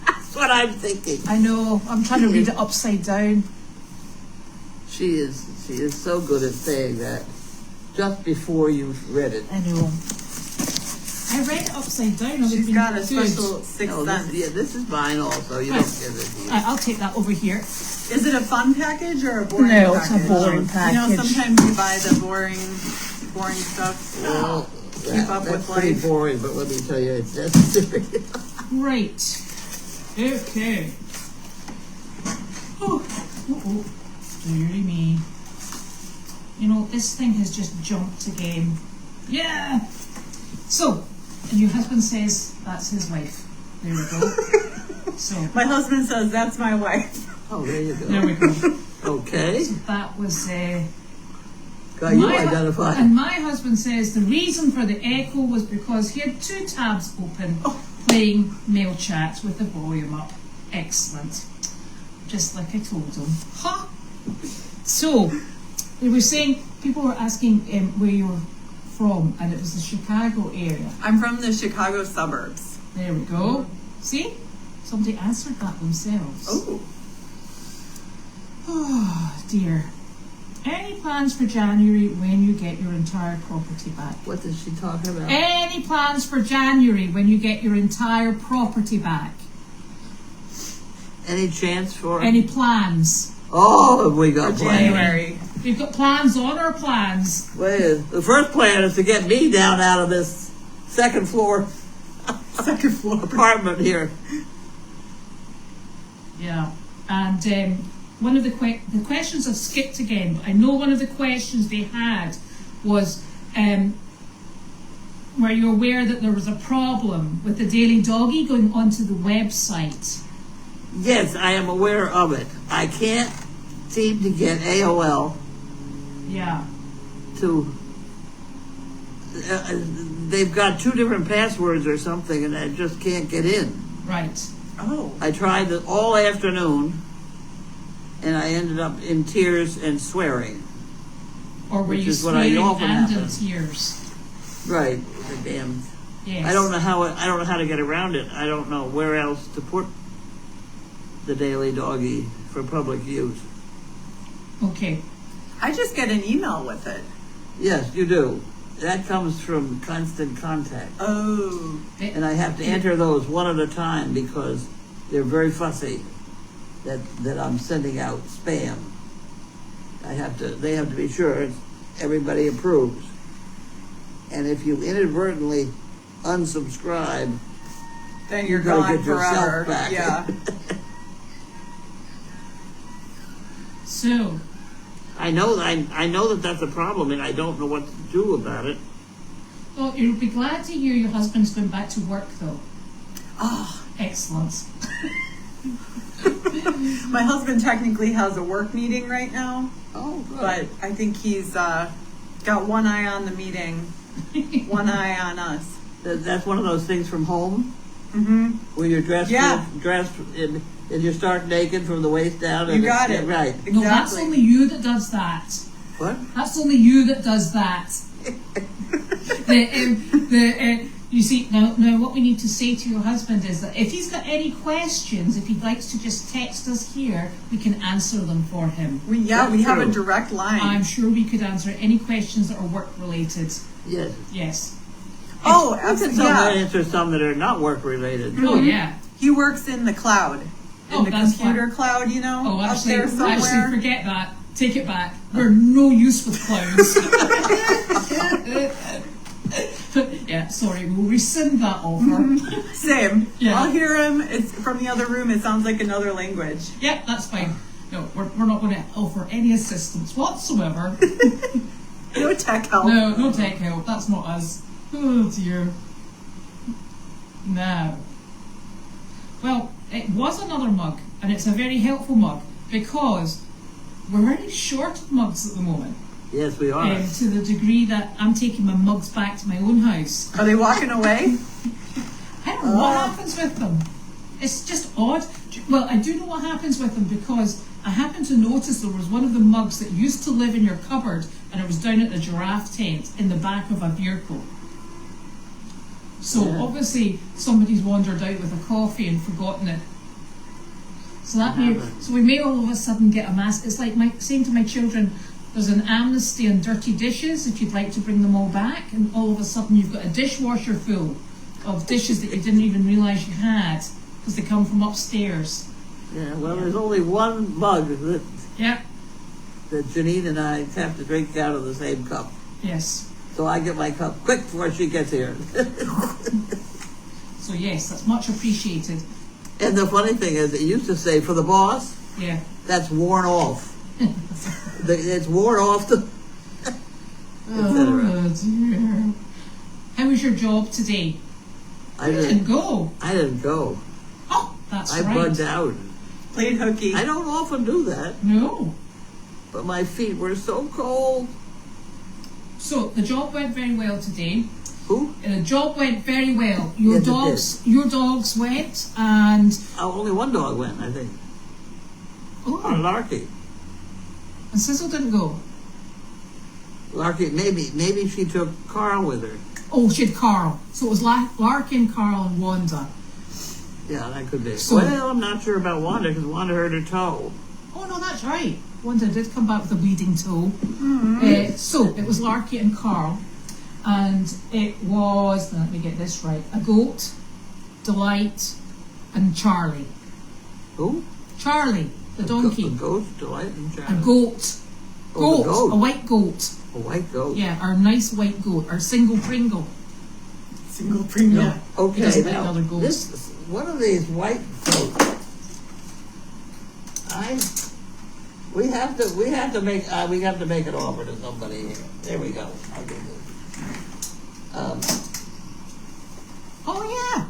Speaker 2: that's what I'm thinking.
Speaker 3: I know. I'm trying to read it upside down.
Speaker 2: She is so good at saying that just before you've read it.
Speaker 3: I know. I read it upside down. I've
Speaker 1: She's
Speaker 3: been
Speaker 1: got a
Speaker 3: good.
Speaker 1: special sixth
Speaker 2: No,
Speaker 1: sense.
Speaker 2: this is mine also. You
Speaker 3: Right.
Speaker 2: don't get it here.
Speaker 3: I'll take that over here.
Speaker 1: Is it a fun package or a boring
Speaker 3: No, it's
Speaker 1: package?
Speaker 3: a boring
Speaker 1: You know,
Speaker 3: package.
Speaker 1: sometimes you buy the boring stuff.
Speaker 2: Well,
Speaker 1: Keep up
Speaker 2: that's
Speaker 1: with
Speaker 2: pretty
Speaker 1: life.
Speaker 2: boring, but let me tell you, it's necessary.
Speaker 3: Right. Okay. Oh, oh, dearie me. You know, this thing has just jumped again. Yeah. So, and your husband says that's his wife. There we go. So,
Speaker 1: My husband says that's my wife.
Speaker 2: Oh, there you go.
Speaker 3: there we go.
Speaker 2: Okay.
Speaker 3: So that was
Speaker 2: Got you
Speaker 3: and
Speaker 2: identified.
Speaker 3: my husband says the reason for the echo was because he had 2 tabs open, playing mail chat with the volume up. Excellent. Just like I told him. Ha! So, they were saying, people were asking where you were from, and it was the Chicago area.
Speaker 1: I'm from the Chicago suburbs.
Speaker 3: There we go. See? Somebody answered that themselves.
Speaker 1: Oh.
Speaker 3: Oh, dear. Any plans for January when you get your entire property back?
Speaker 2: What is she talking about?
Speaker 3: Any plans for January when you get your entire property back?
Speaker 2: Any chance for?
Speaker 3: Any plans?
Speaker 2: Oh, have we got
Speaker 1: For
Speaker 2: plans?
Speaker 1: January.
Speaker 3: We've got plans on our plans.
Speaker 2: Well, the first plan is to get me down out of this second floor
Speaker 1: Second floor.
Speaker 2: apartment here.
Speaker 3: Yeah. And one of the questions have skipped again, but I know one of the questions they had was, were you aware that there was a problem with the Daily Doggy going onto the website?
Speaker 2: Yes, I am aware of it. I can't seem to get AOL
Speaker 3: Yeah.
Speaker 2: to. They've got 2 different passwords or something, and I just can't get in.
Speaker 3: Right.
Speaker 1: Oh.
Speaker 2: I tried it all afternoon, and I ended up in tears and swearing.
Speaker 3: Or were
Speaker 2: Which
Speaker 3: you
Speaker 2: is what I
Speaker 3: swearing
Speaker 2: often
Speaker 3: and in
Speaker 2: happen.
Speaker 3: tears?
Speaker 2: Right, the damn.
Speaker 3: Yes.
Speaker 2: I don't know how to get around it. I don't know where else to put the daily doggy for public use.
Speaker 3: Okay.
Speaker 1: I just get an email with it.
Speaker 2: Yes, you do. That comes from Constant Contact.
Speaker 1: Oh.
Speaker 2: And I have to enter those one at a time because they're very fussy that I'm sending out spam. They have to be sure everybody approves. And if you inadvertently unsubscribe,
Speaker 1: Then you're
Speaker 2: gotta
Speaker 1: gone
Speaker 2: get yourself
Speaker 1: forever.
Speaker 2: back.
Speaker 1: Yeah.
Speaker 3: So,
Speaker 2: I know that that's a problem, and I don't know what to do about it.
Speaker 3: well, you'll be glad to hear your husband's going back to work, though.
Speaker 1: Oh,
Speaker 3: Excellent.
Speaker 1: my husband technically has a work meeting right now,
Speaker 2: Oh, good.
Speaker 1: but I think he's got one eye on the meeting, one eye on us.
Speaker 2: That's one of those things from home
Speaker 1: Mm-hmm.
Speaker 2: where you're dressed
Speaker 1: Yeah.
Speaker 2: and you're stark naked from the waist down. And
Speaker 1: You got
Speaker 2: it's-
Speaker 1: it.
Speaker 2: Right.
Speaker 1: Exactly.
Speaker 3: No, that's only you that does that.
Speaker 2: What?
Speaker 3: That's only you that does that. You see, now what we need to say to your husband is that if he's got any questions, if he likes to just text us here, we can answer them for him.
Speaker 1: We
Speaker 2: That's
Speaker 1: have a
Speaker 2: true.
Speaker 1: direct line.
Speaker 3: I'm sure we could answer any questions that are work related.
Speaker 2: Yes.
Speaker 3: Yes.
Speaker 1: Oh,
Speaker 2: We can
Speaker 1: absolutely.
Speaker 2: somewhere
Speaker 1: Yeah.
Speaker 2: answer some that are not work related.
Speaker 3: Oh yeah.
Speaker 1: He works in the cloud,
Speaker 3: Oh,
Speaker 1: in the
Speaker 3: that's
Speaker 1: computer cloud, you know,
Speaker 3: Oh,
Speaker 1: up
Speaker 3: actually,
Speaker 1: there somewhere.
Speaker 3: actually, forget that. Take it back. We're no use with clouds. Yeah, sorry, we'll rescind that offer.
Speaker 1: Same.
Speaker 3: Yeah.
Speaker 1: I'll hear him. It's from the other room. It sounds like another language.
Speaker 3: Yeah, that's fine. No, we're not going to offer any assistance whatsoever.
Speaker 1: No tech help.
Speaker 3: No tech help. That's not us. Oh dear. No. Well, it was another mug, and it's a very helpful mug because we're very short of mugs at the moment.
Speaker 2: Yes, we are.
Speaker 3: To the degree that I'm taking my mugs back to my own house.
Speaker 1: Are they walking away?
Speaker 3: I don't know what happens with them. It's just odd. Well, I do know what happens with them because I happened to notice there was one of the mugs that used to live in your cupboard, and it was down at the giraffe tent in the back of a vehicle. So
Speaker 2: Yeah.
Speaker 3: obviously somebody's wandered out with a coffee and forgotten it. So that may,
Speaker 2: Happen.
Speaker 3: so we may all of a sudden get a mass. It's like saying to my children, there's an amnesty on dirty dishes if you'd like to bring them all back, and all of a sudden you've got a dishwasher full of dishes that you didn't even realise you had because they come from upstairs.
Speaker 2: Yeah, well, there's only one mug
Speaker 3: Yeah.
Speaker 2: that Janine and I have to drink out of the same cup.
Speaker 3: Yes.
Speaker 2: So I get my cup quick before she gets here.
Speaker 3: So yes, that's much appreciated.
Speaker 2: And the funny thing is, it used to say, for the boss,
Speaker 3: Yeah.
Speaker 2: that's worn off. It's worn off the...
Speaker 3: Oh dear. How was your job today?
Speaker 2: I
Speaker 3: You didn't
Speaker 2: didn't,
Speaker 3: go.
Speaker 2: I didn't go.
Speaker 3: Oh, that's
Speaker 2: I
Speaker 3: right.
Speaker 2: bugged out.
Speaker 1: Played hooky.
Speaker 2: I don't often do that,
Speaker 3: No.
Speaker 2: but my feet were so cold.
Speaker 3: So the job went very well today.
Speaker 2: Who?
Speaker 3: The job went very well.
Speaker 2: Yes, it did.
Speaker 3: Your dogs went, and
Speaker 2: Only one dog went, I think. Or
Speaker 3: oh,
Speaker 2: Larky.
Speaker 3: and Sizzle didn't go.
Speaker 2: Larky, maybe she took Carl with her.
Speaker 3: Oh, she had Carl. So it was Larkin, Carl, and Wanda.
Speaker 2: Yeah, that could be.
Speaker 3: So-
Speaker 2: Well, I'm not sure about Wanda because Wanda hurt her toe.
Speaker 3: Oh no, that's right. Wanda did come back with a bleeding toe. So it was Larky and Carl, and it was, let me get this right, a goat, Delight, and Charlie.
Speaker 2: Who?
Speaker 3: Charlie, the donkey.
Speaker 2: A goat, Delight, and
Speaker 3: A
Speaker 2: Charlie.
Speaker 3: goat.
Speaker 2: Oh, the goat.
Speaker 3: A white goat.
Speaker 2: A white goat.
Speaker 3: Yeah, our nice white goat, our single Pringle.
Speaker 1: Single Pringle.
Speaker 3: Yeah. He
Speaker 2: Okay,
Speaker 3: doesn't like
Speaker 2: now,
Speaker 3: other goats.
Speaker 2: this, one of these white goats, we have to make an offer to somebody here. There we go. I'll do this.
Speaker 3: Oh yeah.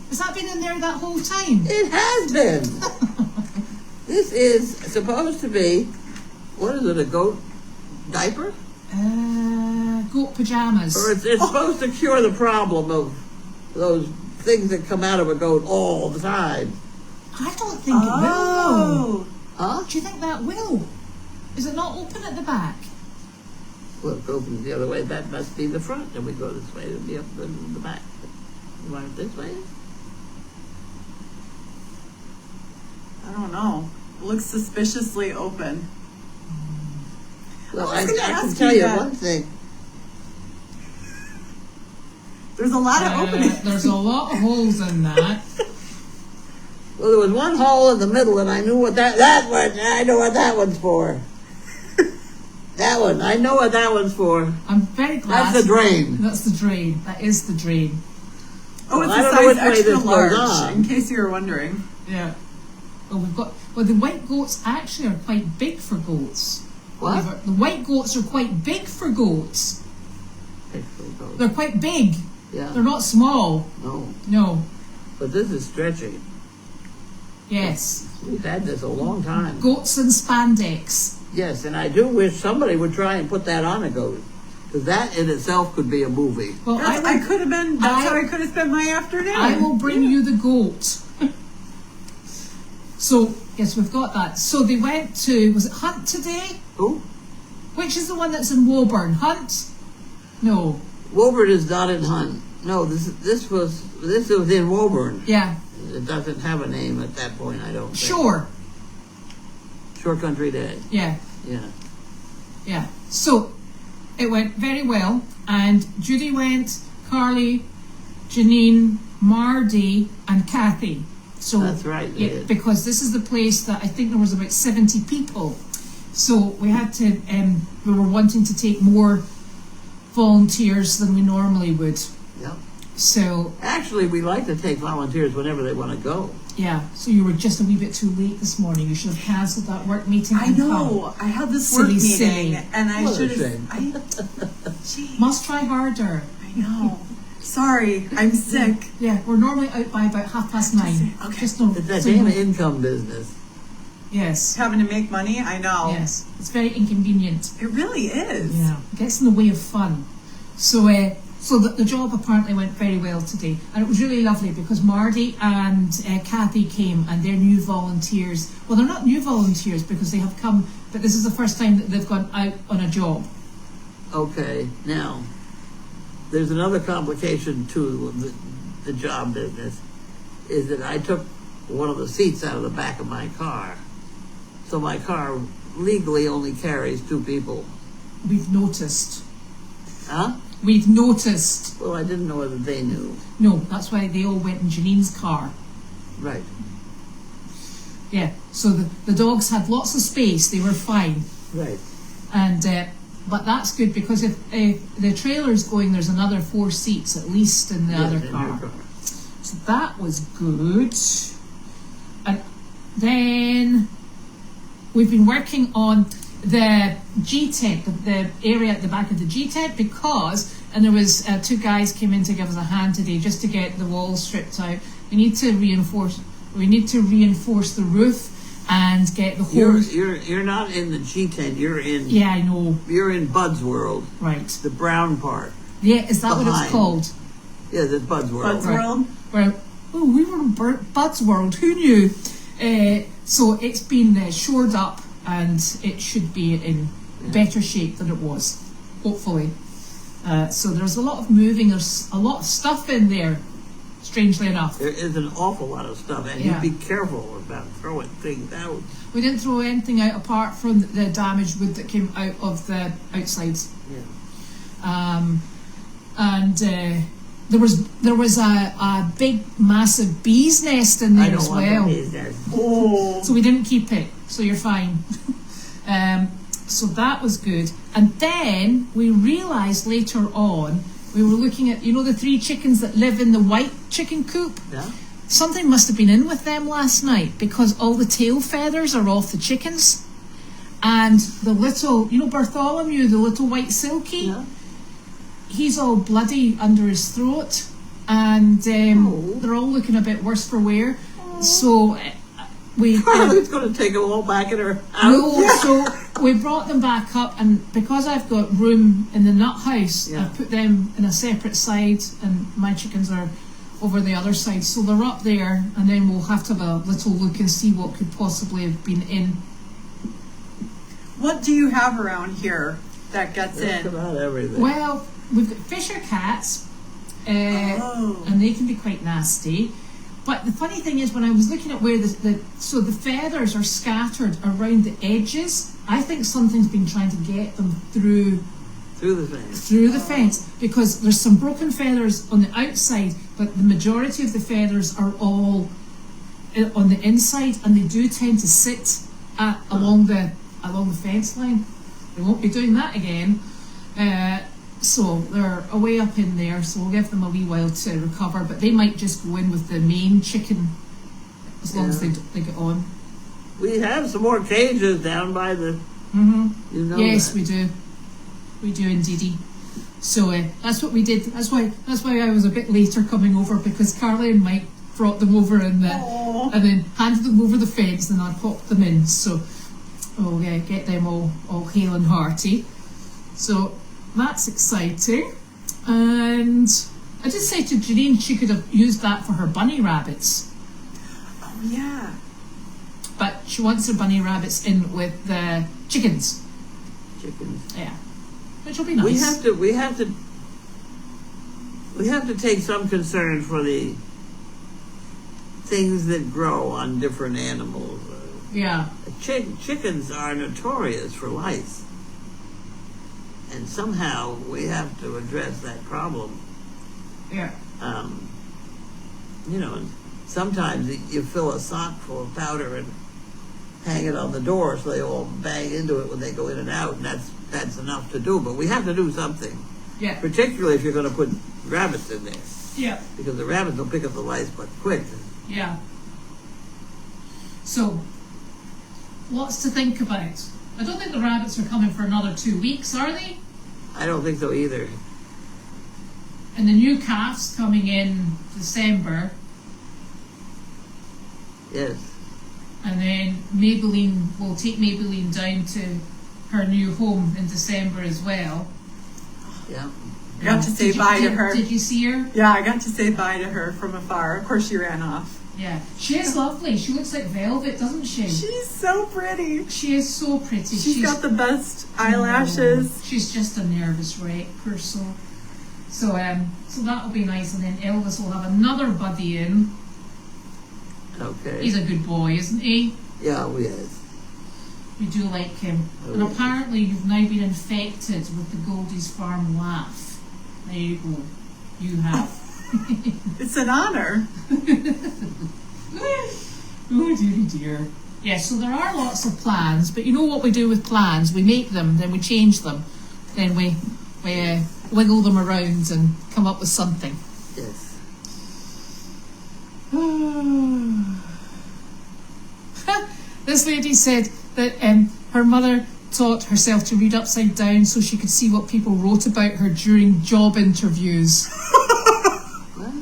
Speaker 3: Has that been in there that whole time?
Speaker 2: It has been. This is supposed to be, what is it, a goat diaper?
Speaker 3: Goat pajamas.
Speaker 2: Or it's supposed to cure the problem of those things that come out of a goat all the time.
Speaker 3: I don't think it will.
Speaker 1: Oh.
Speaker 2: Huh?
Speaker 3: Do you think that will? Is it not open at the back?
Speaker 2: Well, it opens the other way. That must be the front. And we go this way. It'll be up the back. You want it this way?
Speaker 1: I don't know. It looks suspiciously open.
Speaker 2: Well,
Speaker 1: I
Speaker 2: I
Speaker 1: was gonna
Speaker 2: can
Speaker 1: ask
Speaker 2: tell
Speaker 1: you
Speaker 2: you
Speaker 1: that.
Speaker 2: one thing.
Speaker 1: There's a lot of openings.
Speaker 3: There's a lot of holes in that.
Speaker 2: Well, there was one hole in the middle, and I knew what that one. I know what that one's for. That one. I know what that one's for.
Speaker 3: I'm very glad.
Speaker 2: That's the drain.
Speaker 3: That's the drain. That is the drain.
Speaker 1: Oh,
Speaker 2: Well,
Speaker 1: it's
Speaker 2: I
Speaker 1: a
Speaker 2: don't know which
Speaker 1: size
Speaker 2: way
Speaker 1: extra
Speaker 2: this goes
Speaker 1: large,
Speaker 2: on.
Speaker 1: in case you were wondering.
Speaker 3: Yeah. Well, the white goats actually are quite big for goats.
Speaker 2: What?
Speaker 3: The white goats are quite big for goats.
Speaker 2: Actually, goes.
Speaker 3: They're quite big.
Speaker 2: Yeah.
Speaker 3: They're not small.
Speaker 2: No.
Speaker 3: No.
Speaker 2: But this is stretchy.
Speaker 3: Yes.
Speaker 2: We've had this a long time.
Speaker 3: Goats and spandex.
Speaker 2: Yes, and I do wish somebody would try and put that on a goat. Because that in itself could be a movie.
Speaker 3: Well,
Speaker 1: I could have been, that's how I could have spent my afternoon.
Speaker 3: I will bring you the goat. So, yes, we've got that. So they went to, was it Hunt today?
Speaker 2: Who?
Speaker 3: Which is the one that's in Woburn? Hunt? No.
Speaker 2: Woburn is not in Hunt. No, this was in Woburn.
Speaker 3: Yeah.
Speaker 2: It doesn't have a name at that point, I don't think.
Speaker 3: Shore.
Speaker 2: Shore Country Day.
Speaker 3: Yeah.
Speaker 2: Yeah.
Speaker 3: Yeah. So it went very well, and Judy went, Carly, Janine, Mardy, and Kathy. So
Speaker 2: That's right, they did.
Speaker 3: because this is the place that I think there was about 70 people. So we had to, we were wanting to take more volunteers than we normally would.
Speaker 2: Yep.
Speaker 3: So
Speaker 2: Actually, we like to take volunteers whenever they want to go.
Speaker 3: yeah, so you were just a wee bit too late this morning. You should have cancelled that work meeting.
Speaker 1: I
Speaker 3: and
Speaker 1: know. I had this work
Speaker 3: Silly,
Speaker 1: meeting,
Speaker 3: silly.
Speaker 1: and I
Speaker 2: What a
Speaker 1: should
Speaker 2: shame.
Speaker 1: have.
Speaker 3: come. Must try harder.
Speaker 1: I know. Sorry, I'm sick.
Speaker 3: Yeah, we're normally out by about 9:30.
Speaker 1: Okay.
Speaker 3: Just no.
Speaker 2: It's that
Speaker 3: so you
Speaker 2: damn
Speaker 3: know-
Speaker 2: income business.
Speaker 3: Yes.
Speaker 1: Having to make money, I know.
Speaker 3: Yes. It's very inconvenient.
Speaker 1: It really is.
Speaker 3: Yeah. It gets in the way of fun. So, so the job apparently went very well today, and it was really lovely because Mardy and Kathy came, and they're new volunteers. Well, they're not new volunteers because they have come, but this is the first time that they've gone out on a job.
Speaker 2: Okay, now, there's another complication to the job business, is that I took one of the seats out of the back of my car. So my car legally only carries 2 people.
Speaker 3: We've noticed.
Speaker 2: Huh?
Speaker 3: We've noticed.
Speaker 2: Well, I didn't know whether they knew.
Speaker 3: No, that's why they all went in Janine's car.
Speaker 2: Right.
Speaker 3: Yeah. So the dogs had lots of space. They were fine.
Speaker 2: Right.
Speaker 3: And but that's good because if the trailer's going, there's another 4 seats at least in the
Speaker 2: Yes,
Speaker 3: other
Speaker 2: in your
Speaker 3: car.
Speaker 2: car.
Speaker 3: So that was good. And then we've been working on the G tent, the area at the back of the G tent, because there was 2 guys came in to give us a hand today just to get the walls stripped out. We need to reinforce the roof and get the whole.
Speaker 2: You're not in the G10. You're in.
Speaker 3: Yeah, I know.
Speaker 2: You're in Bud's World,
Speaker 3: Right.
Speaker 2: the brown part.
Speaker 3: Yeah, is that what
Speaker 2: Behind.
Speaker 3: it's called?
Speaker 2: Yeah, that's Bud's World.
Speaker 1: Bud's
Speaker 3: Right.
Speaker 1: World.
Speaker 3: Well, oh, we were in Bud's World. Who knew? So it's been shored up, and it should be in better shape than it was, hopefully. So there's a lot of moving. There's a lot of stuff in there. Strangely enough,
Speaker 2: There is an awful lot of stuff, and
Speaker 3: Yeah.
Speaker 2: you be careful about throwing things out.
Speaker 3: we didn't throw anything out apart from the damaged wood that came out of the outsides.
Speaker 2: Yeah.
Speaker 3: And there was a big massive bee's nest in
Speaker 2: I
Speaker 3: there
Speaker 2: don't
Speaker 3: as
Speaker 2: want
Speaker 3: well.
Speaker 2: that business.
Speaker 1: Oh.
Speaker 3: So we didn't keep it. So you're fine. So that was good. And then we realised later on, we were looking at, the 3 chickens that live in the white chicken coop.
Speaker 2: Yeah.
Speaker 3: Something must have been in with them last night because all the tail feathers are off the chickens. And the little, Bartholomew, the little white silky,
Speaker 2: Yeah.
Speaker 3: he's all bloody under his throat. And
Speaker 2: Oh.
Speaker 3: they're all looking a bit worse for wear. So we...
Speaker 2: Carlene's going to take them all back in her house.
Speaker 3: No, so we brought them back up, and because I've got room in the nut house,
Speaker 2: Yeah.
Speaker 3: I've put them in a separate side, and my chickens are over the other side. So they're up there, and then we'll have to have a little look and see what could possibly have been in.
Speaker 1: What do you have around here that gets
Speaker 2: Just
Speaker 1: in?
Speaker 2: about everything.
Speaker 3: Well, we've got Fisher cats,
Speaker 1: Oh.
Speaker 3: and they can be quite nasty. But the funny thing is, when I was looking at where the feathers are scattered around the edges, I think something's been trying to get them through
Speaker 2: Through the fence.
Speaker 3: because there's some broken feathers on the outside, but the majority of the feathers are all on the inside, and they do tend to sit along the fence line. They won't be doing that again. So they're away up in there, so we'll give them a wee while to recover, but they might just go in with the main chicken as long as they get on.
Speaker 2: We have some more cages down by the.
Speaker 3: Mm-hmm.
Speaker 2: You know
Speaker 3: Yes,
Speaker 2: that.
Speaker 3: we do. We do indeedy. So that's what we did. That's why I was a bit later coming over, because Carly and Mike brought them over and then handed them over the fence, and I popped them in. So get them all hale and hearty. So that's exciting. And I did say to Janine she could have used that for her bunny rabbits,
Speaker 1: Oh, yeah.
Speaker 3: but she wants her bunny rabbits in with the chickens.
Speaker 2: Chickens.
Speaker 3: Yeah, which will be nice.
Speaker 2: We have to take some concern for the things that grow on different animals.
Speaker 3: Yeah.
Speaker 2: Chickens are notorious for lice. And somehow we have to address that problem.
Speaker 3: Yeah.
Speaker 2: Sometimes you fill a sock full of powder and hang it on the door so they all bang into it when they go in and out, and that's enough to do. But we have to do something,
Speaker 3: Yeah.
Speaker 2: particularly if you're going to put rabbits in there,
Speaker 3: Yeah.
Speaker 2: because the rabbits will pick up the lice but quick.
Speaker 3: Yeah. So, lots to think about. I don't think the rabbits are coming for another 2 weeks, are they?
Speaker 2: I don't think so either.
Speaker 3: And the new calf's coming in December,
Speaker 2: Yes.
Speaker 3: and then we'll take Maybelline down to her new home in December as well.
Speaker 2: Yeah.
Speaker 1: I got to say bye to her.
Speaker 3: Did you see her?
Speaker 1: Yeah, I got to say bye to her from afar. Of course, she ran off.
Speaker 3: Yeah. She is lovely. She looks like velvet, doesn't she?
Speaker 1: She's so pretty.
Speaker 3: She is so pretty.
Speaker 1: She's got the best eyelashes.
Speaker 3: She's just a nervous wreck, poor soul. So that'll be nice, and then Elvis will have another buddy in.
Speaker 2: Okay.
Speaker 3: He's a good boy, isn't he?
Speaker 2: Yeah, we is.
Speaker 3: We do like him.
Speaker 2: Oh,
Speaker 3: And
Speaker 2: yeah.
Speaker 3: apparently you've now been infected with the Goldy's Farm laugh. There you go. You have.
Speaker 1: It's an honor.
Speaker 3: Oh dear, dear. Yeah, so there are lots of plans, but you know what we do with plans? We make them, then we change them, then we wiggle them around and come up with something.
Speaker 2: Yes.
Speaker 3: This lady said that her mother taught herself to read upside down so she could see what people wrote about her during job interviews.
Speaker 2: What?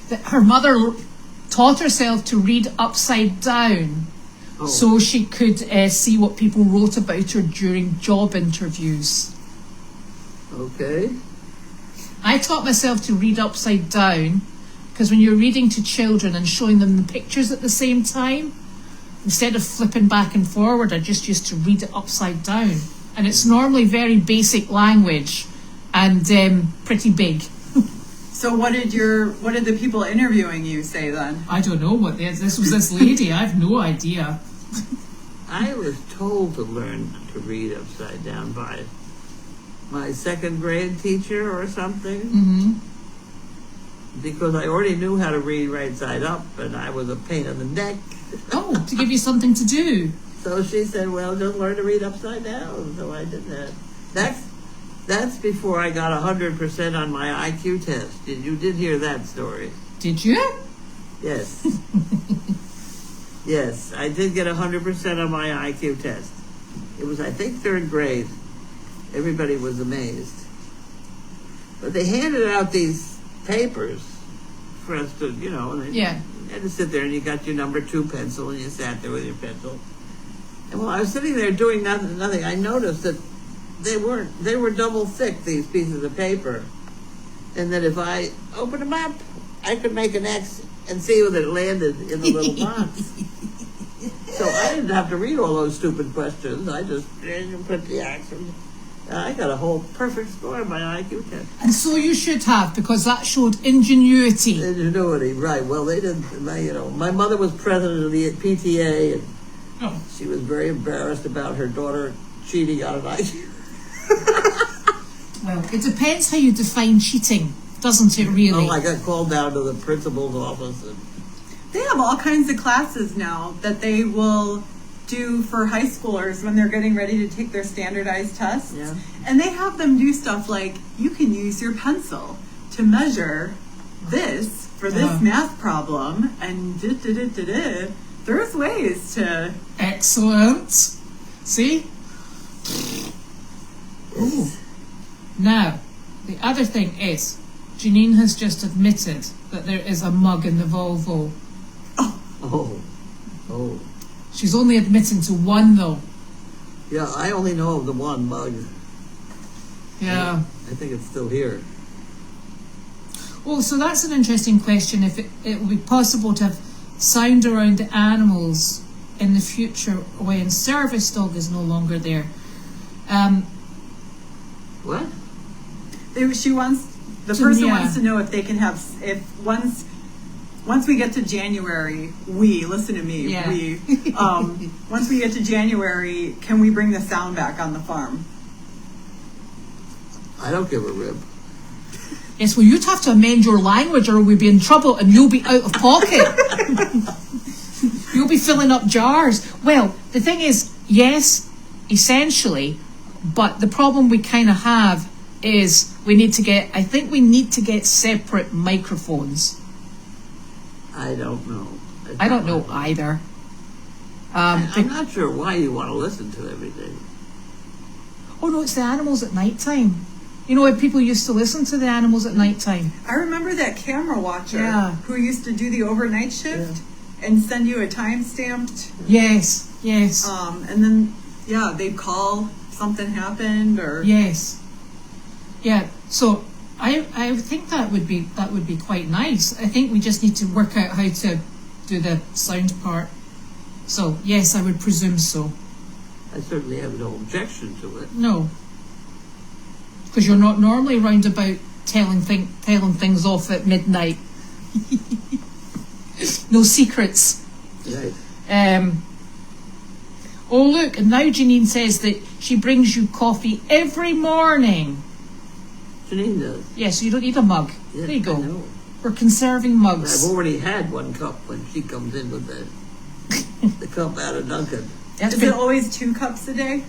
Speaker 3: That her mother taught herself to read upside down
Speaker 2: Oh.
Speaker 3: so she could see what people wrote about her during job interviews.
Speaker 2: Okay.
Speaker 3: I taught myself to read upside down because when you're reading to children and showing them the pictures at the same time, instead of flipping back and forward, I just used to read it upside down. And it's normally very basic language and pretty big.
Speaker 1: So what did the people interviewing you say then?
Speaker 3: I don't know what this was. This lady, I have no idea.
Speaker 2: I was told to learn to read upside down by my second grade teacher or something,
Speaker 3: Mm-hmm.
Speaker 2: because I already knew how to read right side up, and I was a pain in the neck.
Speaker 3: Oh, to give you something to do.
Speaker 2: So she said, well, just learn to read upside down. So I did that. That's before I got 100% on my IQ test. You did hear that story.
Speaker 3: Did you?
Speaker 2: Yes. Yes, I did get 100% on my IQ test. It was, I think, third grade. Everybody was amazed. But they handed out these papers for us to, and they
Speaker 3: Yeah.
Speaker 2: had to sit there, and you got your number 2 pencil, and you sat there with your pencil. And while I was sitting there doing nothing, I noticed that they were double thick, these pieces of paper. And that if I opened them up, I could make an X and see whether it landed in the little box. So I didn't have to read all those stupid questions. I just put the X I got a whole perfect score on my IQ test.
Speaker 3: And so you should have, because that showed ingenuity.
Speaker 2: Ingenuity, right. Well, they didn't, my mother was president of the PTA, and
Speaker 3: Oh.
Speaker 2: she was very embarrassed about her daughter cheating on an IQ.
Speaker 3: Well, it depends how you define cheating, doesn't it really?
Speaker 2: Oh, I got called down to the principal's office. And
Speaker 1: They have all kinds of classes now that they will do for high schoolers when they're getting ready to take their standardized tests.
Speaker 2: Yeah.
Speaker 1: And they have them do stuff like, you can use your pencil to measure this for this math problem, and there's ways to...
Speaker 3: Excellent. See? Ooh. Now, the other thing is, Janine has just admitted that there is a mug in the Volvo.
Speaker 2: Oh.
Speaker 3: She's only admitting to one, though.
Speaker 2: Yeah, I only know of the one mug.
Speaker 3: Yeah.
Speaker 2: I think it's still here.
Speaker 3: Oh, so that's an interesting question. If it would be possible to have sound around the animals in the future when service dog is no longer there.
Speaker 2: What?
Speaker 1: The person wants to know if they can have, once we get to January, listen to me,
Speaker 3: Yeah.
Speaker 1: once we get to January, can we bring the sound back on the farm?
Speaker 2: I don't give a rib.
Speaker 3: Yes, well, you'd have to amend your language or we'd be in trouble and you'll be out of pocket. You'll be filling up jars. Well, the thing is, yes, essentially, but the problem we kind of have is we need to get separate microphones.
Speaker 2: I don't know.
Speaker 3: I don't know either.
Speaker 2: I'm not sure why you want to listen to everything.
Speaker 3: Oh no, it's the animals at night time. You know when people used to listen to the animals at night time?
Speaker 1: I remember that camera watcher who used to do the overnight shift and send you a time-stamped...
Speaker 3: Yes.
Speaker 1: And then, they'd call, something happened, or...
Speaker 3: Yes. Yeah, so I think that would be quite nice. I think we just need to work out how to do the sound part. So, yes, I would presume so.
Speaker 2: I certainly have no objection to it.
Speaker 3: No. Because you're not normally round about telling things off at midnight. No secrets.
Speaker 2: Right.
Speaker 3: Oh look, and now Janine says that she brings you coffee every morning.
Speaker 2: Janine does.
Speaker 3: Yes, you don't need a mug.
Speaker 2: Yes,
Speaker 3: There you go.
Speaker 2: I know.
Speaker 3: We're conserving mugs.
Speaker 2: I've already had one cup when she comes in with the cup out of Dunkin'.
Speaker 1: Is it always 2 cups a day?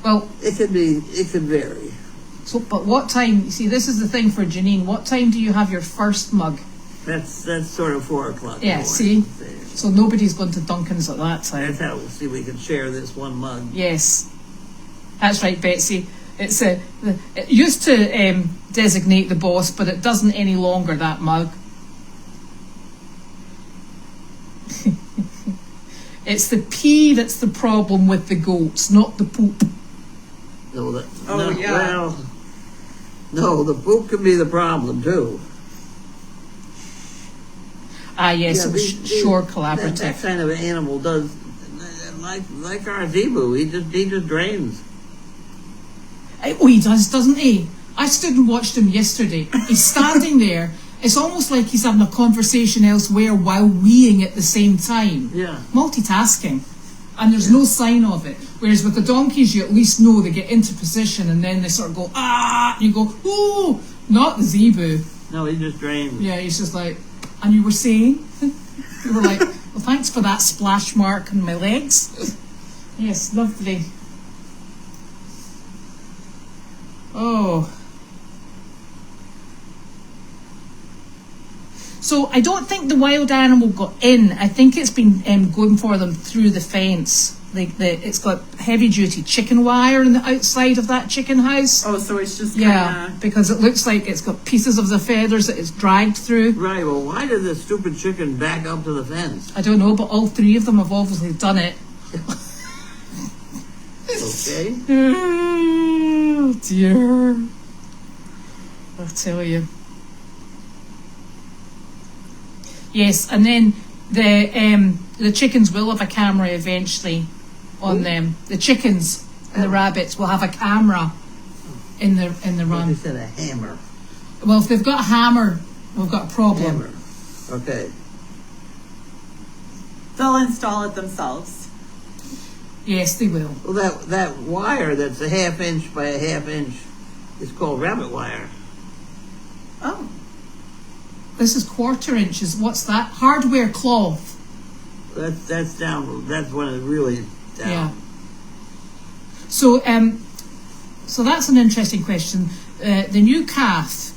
Speaker 3: Well,
Speaker 2: It could vary.
Speaker 3: so but what time? See, this is the thing for Janine. What time do you have your first mug?
Speaker 2: That's sort of 4 o'clock. in
Speaker 3: Yeah,
Speaker 2: the
Speaker 3: see?
Speaker 2: morning.
Speaker 3: So nobody's going to Duncan's at that time.
Speaker 2: That's how we can share this one mug.
Speaker 3: Yes, that's right, Betsy. It used to designate the boss, but it doesn't any longer. That mug. It's the pee that's the problem with the goats, not the poop.
Speaker 2: No,
Speaker 1: yeah.
Speaker 2: No, the poop can be the problem too.
Speaker 3: Ah, yes,
Speaker 2: Yeah,
Speaker 3: it was Shore Collaborative.
Speaker 2: That kind of animal does, like our zebu. He just drains.
Speaker 3: Oh, he does, doesn't he? I stood and watched him yesterday. He's standing there. It's almost like he's having a conversation elsewhere while weeing at the same time.
Speaker 2: Yeah.
Speaker 3: Multitasking. And there's no sign of it. Whereas with the donkeys, you at least know they get into position and then they sort of go, ah, and you go, ooh, not the zebu.
Speaker 2: No, he just drains.
Speaker 3: Yeah, he's just like, and you were saying? You were like, well, thanks for that splash mark on my legs. Yes, lovely. Oh. So I don't think the wild animal got in. I think it's been going for them through the fence. It's got heavy duty chicken wire on the outside of that chicken house.
Speaker 1: Oh, so it's just
Speaker 3: Yeah,
Speaker 1: kind of...
Speaker 3: because it looks like it's got pieces of the feathers that it's dragged through.
Speaker 2: Right. Well, why did the stupid chicken back up to the fence?
Speaker 3: I don't know, but all 3 of them have obviously done it.
Speaker 2: Okay.
Speaker 3: Oh dear. I'll tell you. Yes, and then the chickens will have a camera eventually on them. The chickens and the rabbits will have a camera in the
Speaker 2: You
Speaker 3: run.
Speaker 2: said a hammer.
Speaker 3: Well, if they've got a hammer, we've got a problem.
Speaker 2: Hammer. Okay.
Speaker 1: They'll install it themselves.
Speaker 3: Yes, they will.
Speaker 2: Well, that wire that's a half inch by a half inch is called rabbit wire.
Speaker 1: Oh,
Speaker 3: This is 1/4 inches. What's that? Hardware cloth.
Speaker 2: That's down. That's when it's really down.
Speaker 3: Yeah. So, so that's an interesting question. The new calf,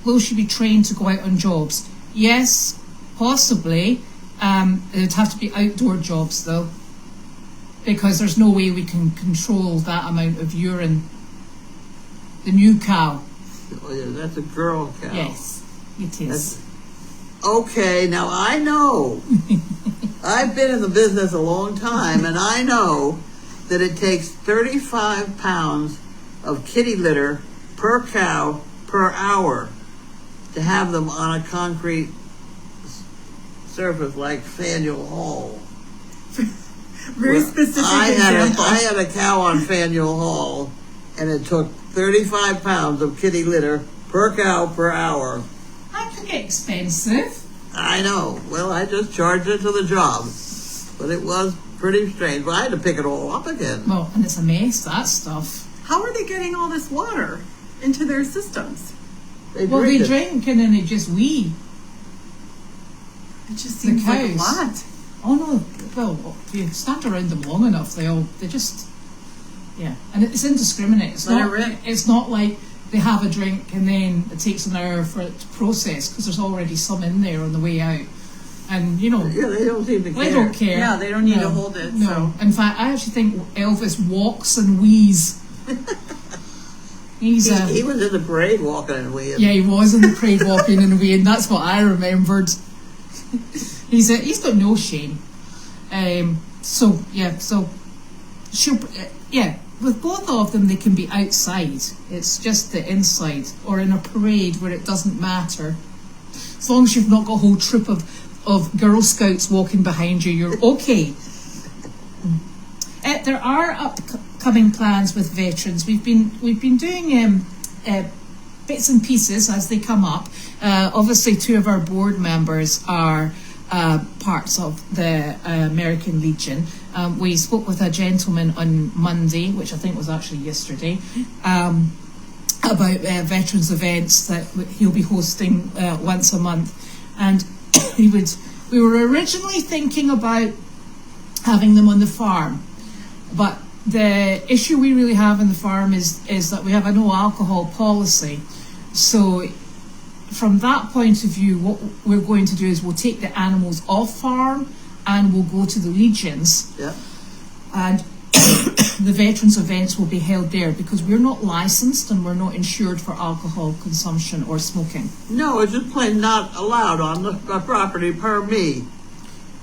Speaker 3: will she be trained to go out on jobs? Yes, possibly. It'd have to be outdoor jobs though, because there's no way we can control that amount of urine. The new cow.
Speaker 2: Oh, yeah, that's a girl cow.
Speaker 3: Yes, it is.
Speaker 2: Okay, now I know. I've been in the business a long time, and I know that it takes 35 pounds of kitty litter per cow per hour to have them on a concrete surface like Faneuil Hall.
Speaker 1: very specific
Speaker 2: I
Speaker 1: example.
Speaker 2: had a cow on Faneuil Hall, and it took 35 pounds of kitty litter per cow per hour.
Speaker 3: That can get expensive.
Speaker 2: I know. Well, I just charged it to the job. But it was pretty strange. But I had to pick it all up again.
Speaker 3: Well, and it's a mess, that stuff.
Speaker 1: How are they getting all this water into their systems?
Speaker 3: Well, they drink and then they just wee.
Speaker 1: It just seems like a
Speaker 3: cows.
Speaker 1: lot.
Speaker 3: Oh no, well, if you stand around them long enough, they just, yeah. And it's indiscriminate. It's not like they have a drink and then it takes an hour for it to process because there's already some in there on the way out. And, you know,
Speaker 2: Yeah, they don't seem to care.
Speaker 3: they don't care.
Speaker 1: Yeah, they don't need to hold it,
Speaker 3: No.
Speaker 1: so.
Speaker 3: In fact, I actually think Elvis walks and wheezes. He's
Speaker 2: He was in the parade walking and weeing.
Speaker 3: yeah, he was in the parade walking and weeing. That's what I remembered. He's got no shame. So she'll with both of them they can be outside. It's just the inside or in a parade where it doesn't matter. As long as you've not got a whole troop of Girl Scouts walking behind you, you're okay. There are upcoming plans with veterans. We've been doing bits and pieces as they come up. Obviously, 2 of our board members are parts of the American Legion. We spoke with a gentleman on Monday, which I think was actually yesterday, about veterans events that he'll be hosting once a month, and we were originally thinking about having them on the farm, but the issue we really have on the farm is that we have a no alcohol policy. So from that point of view, what we're going to do is we'll take the animals off farm and we'll go to the Legions.
Speaker 2: Yeah.
Speaker 3: And the veterans events will be held there because we're not licensed and we're not insured for alcohol consumption or smoking.
Speaker 2: No, it's just plain not allowed on the property per me.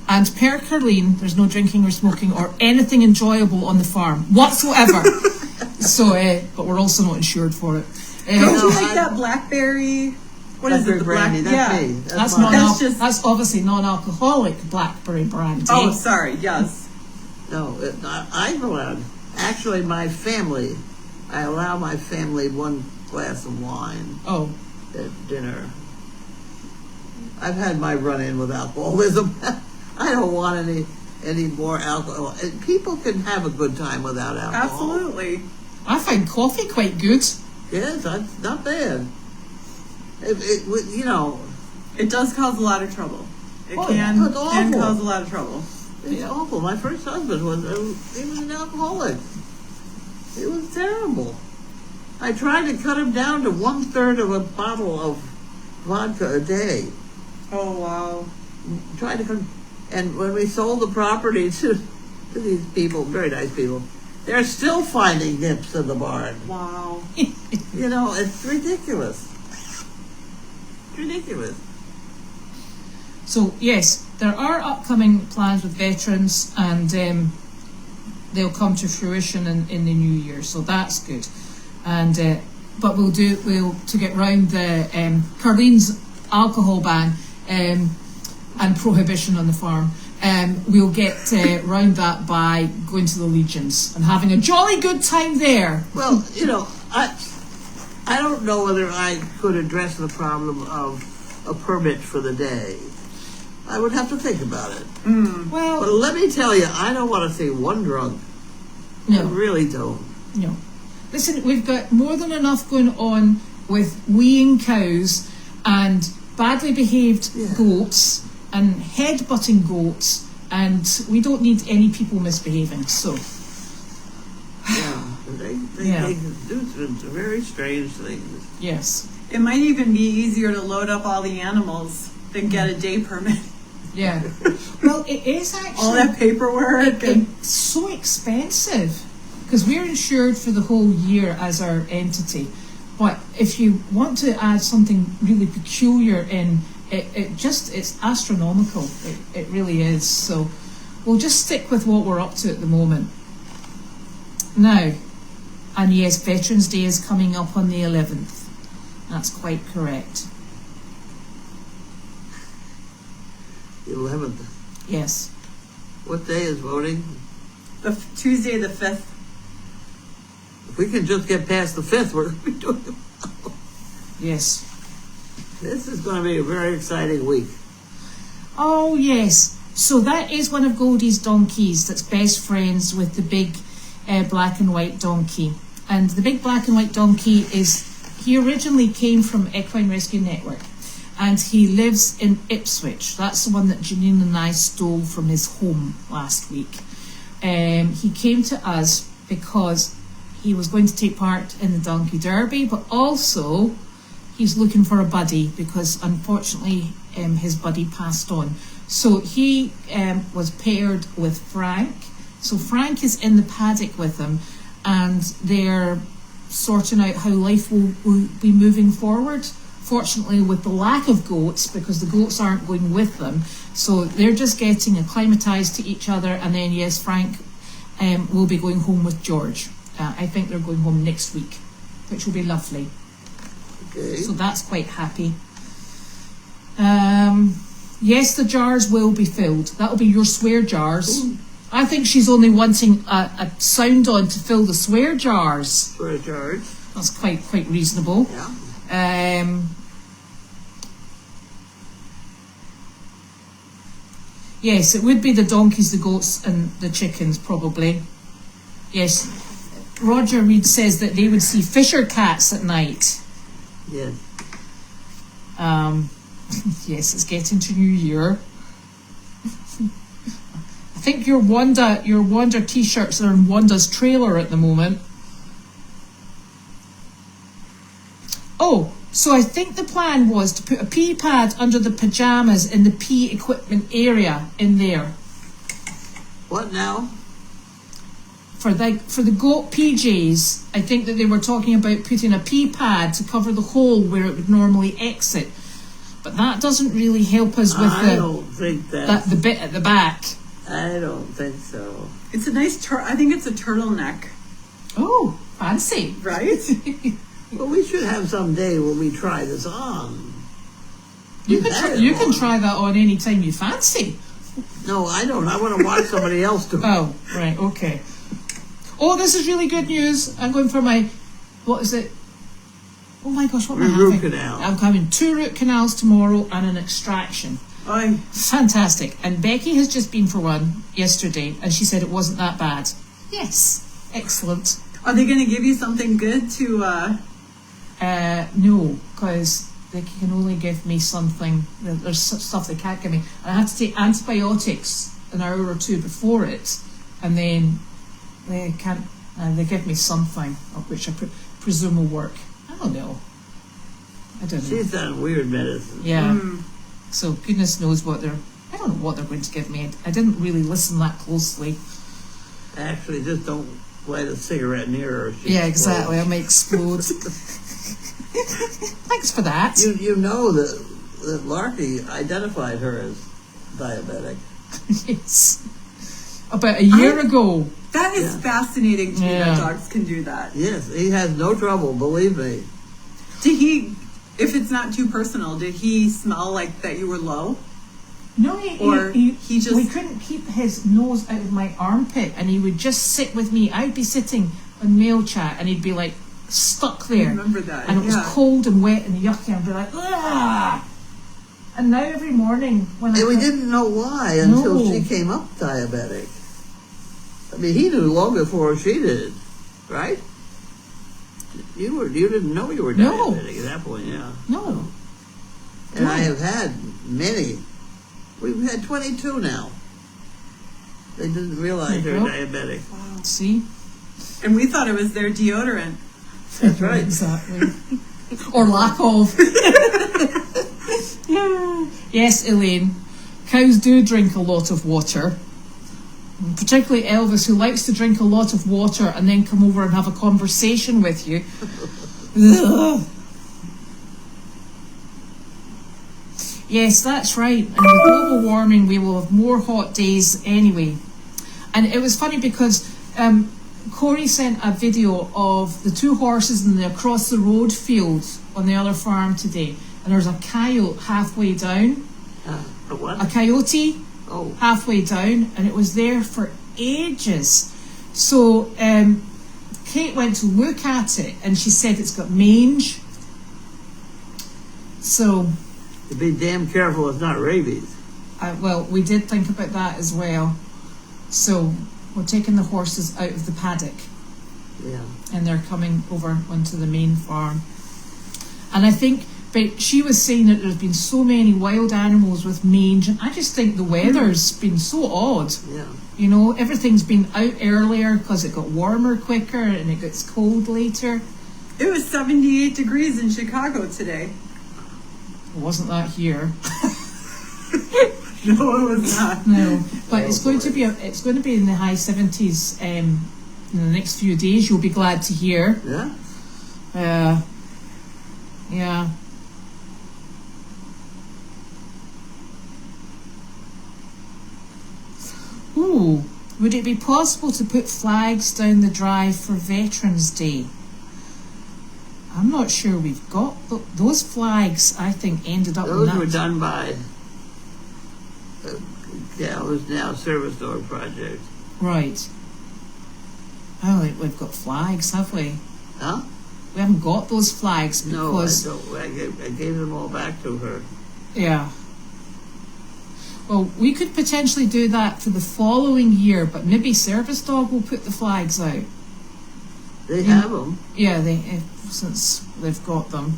Speaker 3: And per Carlene, there's no drinking or smoking or anything enjoyable on the farm whatsoever. So, but we're also not insured for it.
Speaker 1: Don't
Speaker 2: No,
Speaker 1: you like
Speaker 2: I-
Speaker 1: that blackberry? What is it? The
Speaker 2: Blackberry brandy,
Speaker 1: black?
Speaker 2: that's
Speaker 1: Yeah.
Speaker 2: me.
Speaker 3: That's
Speaker 2: mine.
Speaker 3: not.
Speaker 1: That's
Speaker 3: That's obviously non-alcoholic blackberry brandy.
Speaker 1: Oh, sorry. Yes.
Speaker 2: No, I'm allowed. Actually, my family, I allow my family 1 glass of wine
Speaker 3: Oh,
Speaker 2: at dinner. I've had my run-in with alcoholism. I don't want any more alcohol. People can have a good time without alcohol.
Speaker 1: Absolutely.
Speaker 3: I find coffee quite good.
Speaker 2: Yes, that's not bad. You know,
Speaker 1: It does cause a lot of trouble. It
Speaker 2: Oh,
Speaker 1: can
Speaker 2: it's awful.
Speaker 1: cause a lot of trouble.
Speaker 2: it's awful. My first husband he was an alcoholic. It was terrible. I tried to cut him down to 1/3 of a bottle of vodka a day.
Speaker 1: Oh wow.
Speaker 2: Tried to cut, and when we sold the property to these people, very nice people, they're still finding nips in the barn.
Speaker 1: Wow.
Speaker 2: You know, it's ridiculous. It's ridiculous.
Speaker 3: So yes, there are upcoming plans with veterans, and they'll come to fruition in the new year. So that's good. And but we'll to get round the Carlene's alcohol ban and prohibition on the farm. we'll get round that by going to the Legions and having a jolly good time there.
Speaker 2: Well, you know, I don't know whether I could address the problem of a permit for the day. I would have to think about it.
Speaker 3: Well,
Speaker 2: But let me tell you, I don't want to see one drunk. I
Speaker 3: no,
Speaker 2: really don't.
Speaker 3: no. Listen, we've got more than enough going on with weeing cows and badly behaved goats and head-butting goats, and we don't need any people misbehaving. So,
Speaker 2: Yeah, they do some very strange things.
Speaker 3: yes,
Speaker 1: It might even be easier to load up all the animals than get a day permit.
Speaker 3: yeah. Well, it is actually
Speaker 1: All that paperwork and
Speaker 3: it's so expensive because we're insured for the whole year as our entity. But if you want to add something really peculiar in, it's astronomical. It really is. So we'll just stick with what we're up to at the moment. Now, and yes, Veterans Day is coming up on the 11th. That's quite correct.
Speaker 2: The 11th.
Speaker 3: Yes.
Speaker 2: What day is voting?
Speaker 1: Tuesday the 5th.
Speaker 2: If we can just get past the 5th, we're going to be doing it.
Speaker 3: Yes.
Speaker 2: This is going to be a very exciting week.
Speaker 3: Oh, yes. So that is one of Goldy's donkeys that's best friends with the big black and white donkey. And the big black and white donkey he originally came from Equine Rescue Network. And he lives in Ipswich. That's the one that Janine and I stole from his home last week. He came to us because he was going to take part in the Donkey Derby, but also he's looking for a buddy because unfortunately his buddy passed on. So he was paired with Frank. So Frank is in the paddock with him and they're sorting out how life will be moving forward. Fortunately, with the lack of goats, because the goats aren't going with them, so they're just getting acclimatized to each other. And then, yes, Frank will be going home with George. I think they're going home next week, which will be lovely.
Speaker 2: Okay.
Speaker 3: So that's quite happy. Yes, the jars will be filled. That'll be your swear jars.
Speaker 2: Ooh.
Speaker 3: I think she's only wanting a sound on to fill the swear jars.
Speaker 2: For a charge.
Speaker 3: That's quite reasonable.
Speaker 2: Yeah.
Speaker 3: Yes, it would be the donkeys, the goats and the chickens probably. Yes, Roger Reed says that they would see fisher cats at night.
Speaker 2: Yes.
Speaker 3: Yes, it's getting to New Year. I think your Wanda t-shirts are in Wanda's trailer at the moment. Oh, so I think the plan was to put a pee pad under the pajamas in the pee equipment area in there.
Speaker 2: What now?
Speaker 3: For the goat PJs, I think that they were talking about putting a pee pad to cover the hole where it would normally exit. But that doesn't really help us with
Speaker 2: I don't think
Speaker 3: the bit at the back.
Speaker 2: I don't think so.
Speaker 1: it's a nice I think it's a turtleneck,
Speaker 3: Oh, fancy.
Speaker 1: right?
Speaker 2: Well, we should have some day when we try this on.
Speaker 3: You
Speaker 2: We've had it
Speaker 3: can
Speaker 2: on.
Speaker 3: try that on any time you fancy.
Speaker 2: No, I don't. I want to watch somebody else do it.
Speaker 3: Oh, right, okay. Oh, this is really good news. I'm going for my, what is it? Oh my gosh, what am I having?
Speaker 2: Root canal.
Speaker 3: I'm having 2 root canals tomorrow and an extraction.
Speaker 1: Oy.
Speaker 3: Fantastic. And Becky has just been for one yesterday and she said it wasn't that bad. Yes, excellent.
Speaker 1: Are they going to give you something good to?
Speaker 3: No, because they can only give me something, there's stuff they can't give me. And I have to take antibiotics an hour or 2 before it, and then they can't, they give me something, which I presume will work. I don't know.
Speaker 2: She's done weird medicine.
Speaker 3: Yeah. So goodness knows I don't know what they're going to give me. I didn't really listen that closely.
Speaker 2: Actually, just don't light a cigarette near her.
Speaker 3: Yeah, exactly. I may explode. Thanks for that.
Speaker 2: You know that Larky identified her as diabetic.
Speaker 3: Yes. About a year ago.
Speaker 1: That is fascinating to me
Speaker 3: Yeah.
Speaker 1: that dogs can do that.
Speaker 2: Yes, he has no trouble, believe me.
Speaker 1: Did he, if it's not too personal, did he smell like that you were low?
Speaker 3: No,
Speaker 1: Or he just-
Speaker 3: we couldn't keep his nose out of my armpit, and he would just sit with me. I'd be sitting on mail chat, and he'd be like stuck there.
Speaker 1: I remember that.
Speaker 3: And it was
Speaker 1: yeah.
Speaker 3: cold and wet and yucky, and I'd be like, ah. And now every morning when
Speaker 2: And we
Speaker 3: come-
Speaker 2: didn't know why until
Speaker 3: No.
Speaker 2: she came up diabetic. I mean, he knew long before she did, right? You didn't know you were
Speaker 3: No.
Speaker 2: diabetic at that point, yeah.
Speaker 3: No.
Speaker 2: And I
Speaker 3: No.
Speaker 2: have had many. We've had 22 now. They didn't realize they were
Speaker 3: There you
Speaker 2: diabetic.
Speaker 3: See?
Speaker 1: And we thought it was their deodorant.
Speaker 2: That's right.
Speaker 3: Exactly. Or lack of. Yes, Elaine. Cows do drink a lot of water. Particularly Elvis, who likes to drink a lot of water and then come over and have a conversation with you. Ugh. Yes, that's right. And with global warming, we will have more hot days anyway. And it was funny because Corey sent a video of the two horses in the across the road field on the other farm today. And there's a coyote halfway down,
Speaker 2: A what?
Speaker 3: a coyote
Speaker 2: Oh,
Speaker 3: halfway down, and it was there for ages. So Kate went to look at it, and she said it's got mange. So,
Speaker 2: to be damn careful it's not rabies.
Speaker 3: well, we did think about that as well. So we're taking the horses out of the paddock,
Speaker 2: Yeah.
Speaker 3: and they're coming over onto the main farm. And I think, but she was saying that there's been so many wild animals with mange, and I just think the weather's been so odd.
Speaker 2: Yeah.
Speaker 3: You know, everything's been out earlier because it got warmer quicker and it gets cold later.
Speaker 1: It was 78 degrees in Chicago today.
Speaker 3: It wasn't that here.
Speaker 1: No, it was not.
Speaker 3: No, but
Speaker 2: Oh,
Speaker 3: it's going to
Speaker 2: boy.
Speaker 3: be it's going to be in the high 70s in the next few days. You'll be glad to hear.
Speaker 2: Yeah?
Speaker 3: Yeah. Ooh, would it be possible to put flags down the drive for Veterans Day? I'm not sure we've got those flags. I think ended up in
Speaker 2: Those
Speaker 3: that.
Speaker 2: were done by the gal who's now Service Dog Project.
Speaker 3: Right. Oh, we've got flags, have we?
Speaker 2: Huh?
Speaker 3: We haven't got those flags
Speaker 2: No,
Speaker 3: because
Speaker 2: I don't. I gave them all back to her.
Speaker 3: yeah. Well, we could potentially do that for the following year, but maybe Service Dog will put the flags out.
Speaker 2: They have them.
Speaker 3: Yeah, since they've got them.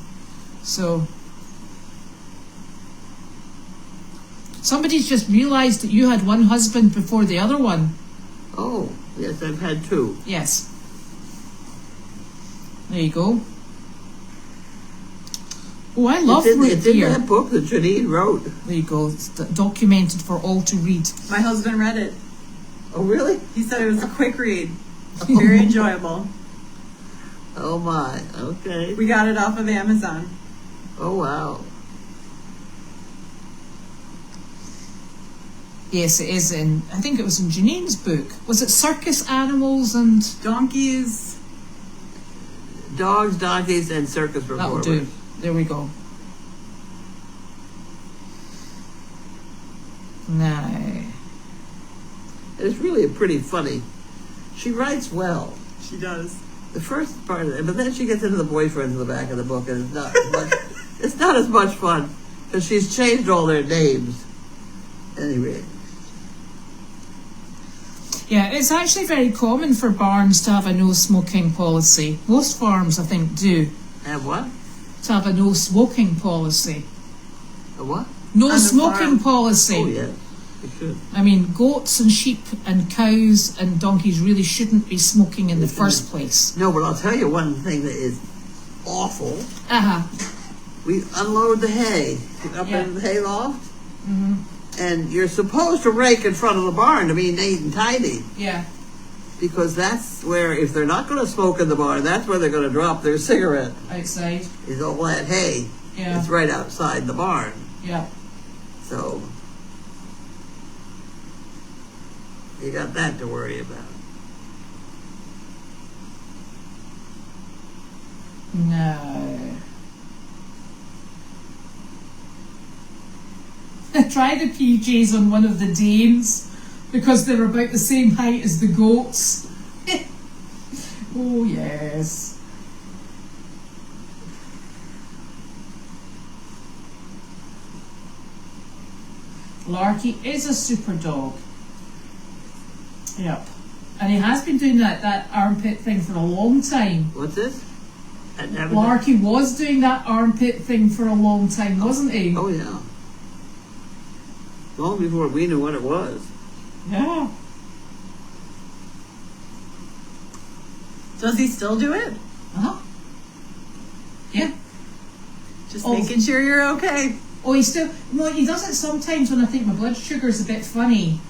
Speaker 3: So somebody's just realised that you had one husband before the other one.
Speaker 2: Oh, yes, I've had two.
Speaker 3: Yes. There you go. Oh, I love
Speaker 2: It's in
Speaker 3: root beer.
Speaker 2: that book that Janine wrote.
Speaker 3: There you go. It's documented for all to read.
Speaker 1: My husband read it.
Speaker 2: Oh, really?
Speaker 1: He said it was a quick read. Very enjoyable.
Speaker 2: Oh, my. Okay.
Speaker 1: We got it off of Amazon.
Speaker 2: Oh, wow.
Speaker 3: Yes, it is in. I think it was in Janine's book. Was it circus animals and
Speaker 1: Donkeys.
Speaker 2: Dogs, donkeys, and circus
Speaker 3: that'll
Speaker 2: performers.
Speaker 3: do. There we go. Now,
Speaker 2: It's really pretty funny. She writes well.
Speaker 1: She does.
Speaker 2: The first part of it, but then she gets into the boyfriends in the back of the book, and it's not much, it's not as much fun because she's changed all their names. Anyway,
Speaker 3: yeah, it's actually very common for barns to have a no smoking policy. Most farms, I think, do
Speaker 2: have what?
Speaker 3: to have a no smoking policy.
Speaker 2: A what?
Speaker 3: No
Speaker 1: On the
Speaker 3: smoking
Speaker 1: farm.
Speaker 3: policy.
Speaker 2: Oh yes, it should.
Speaker 3: I mean, goats and sheep and cows and donkeys really shouldn't be smoking in the first place.
Speaker 2: No, but I'll tell you one thing that is awful. We unload the hay up
Speaker 3: Yeah.
Speaker 2: in the hay loft, and you're supposed to rake in front of the barn to be neat and tidy.
Speaker 3: Yeah.
Speaker 2: Because that's where, if they're not going to smoke in the barn, that's where they're going to drop their cigarette.
Speaker 3: Outside.
Speaker 2: Is all that hay.
Speaker 3: Yeah.
Speaker 2: It's right outside the barn.
Speaker 3: Yeah.
Speaker 2: So you got that to worry about.
Speaker 3: No. Try the PJs on one of the Danes because they're about the same height as the goats. Oh yes. Larky is a super dog. Yep. And he has been doing that armpit thing for a long time.
Speaker 2: What's this? I never
Speaker 3: Larky was doing that armpit thing for a long time, wasn't he?
Speaker 2: Oh yeah. Long before we knew what it was.
Speaker 3: Yeah.
Speaker 1: Does he still do it?
Speaker 3: Uh-huh. Yeah.
Speaker 1: Just
Speaker 3: Oh.
Speaker 1: making sure you're okay.
Speaker 3: Oh, he still... No, he does it sometimes when I think my blood sugar's a bit funny.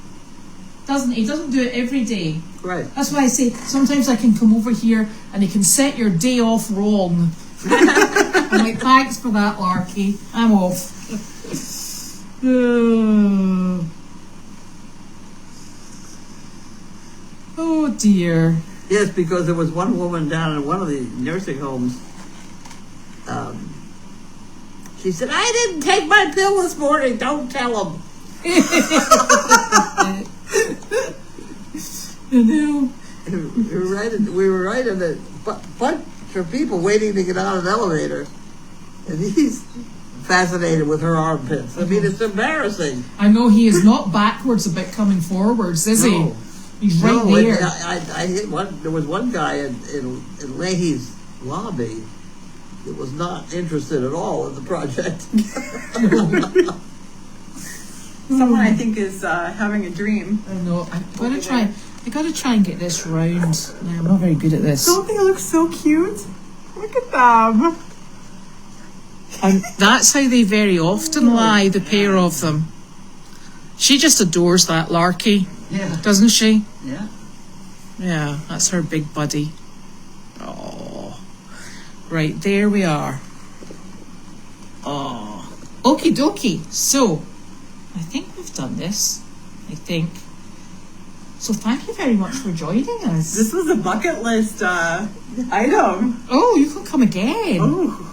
Speaker 3: Doesn't he? He doesn't do it every day.
Speaker 2: Right.
Speaker 3: That's why I say sometimes I can come over here and he can set your day off wrong. I'm like, thanks for that, Larky. I'm off. Oh dear.
Speaker 2: Yes, because there was one woman down in one of the nursing homes. She said, "I didn't take my pill this morning. Don't tell them."
Speaker 3: I know.
Speaker 2: We were right in a bunch of people waiting to get out of an elevator, and he's fascinated with her armpits. I mean, it's embarrassing.
Speaker 3: I know he is not backwards about coming forwards, is he?
Speaker 2: No.
Speaker 3: He's right
Speaker 2: No,
Speaker 3: there.
Speaker 2: I hit one. There was one guy in Leahy's lobby that was not interested at all in the project.
Speaker 1: Someone I think is having a dream.
Speaker 3: I know. I gotta try and get this round. No, I'm not very good at this.
Speaker 1: Don't they look so cute? Look at them.
Speaker 3: And that's how they very often lie, the pair of them. She just adores that Larky,
Speaker 2: Yeah.
Speaker 3: doesn't she?
Speaker 2: Yeah.
Speaker 3: Yeah, that's her big buddy. Oh, right, there we are. Oh, okie dokie. So, I think we've done this. I think. So thank you very much for joining us.
Speaker 1: This was a bucket list item.
Speaker 3: Oh, you can come again.
Speaker 1: Oh.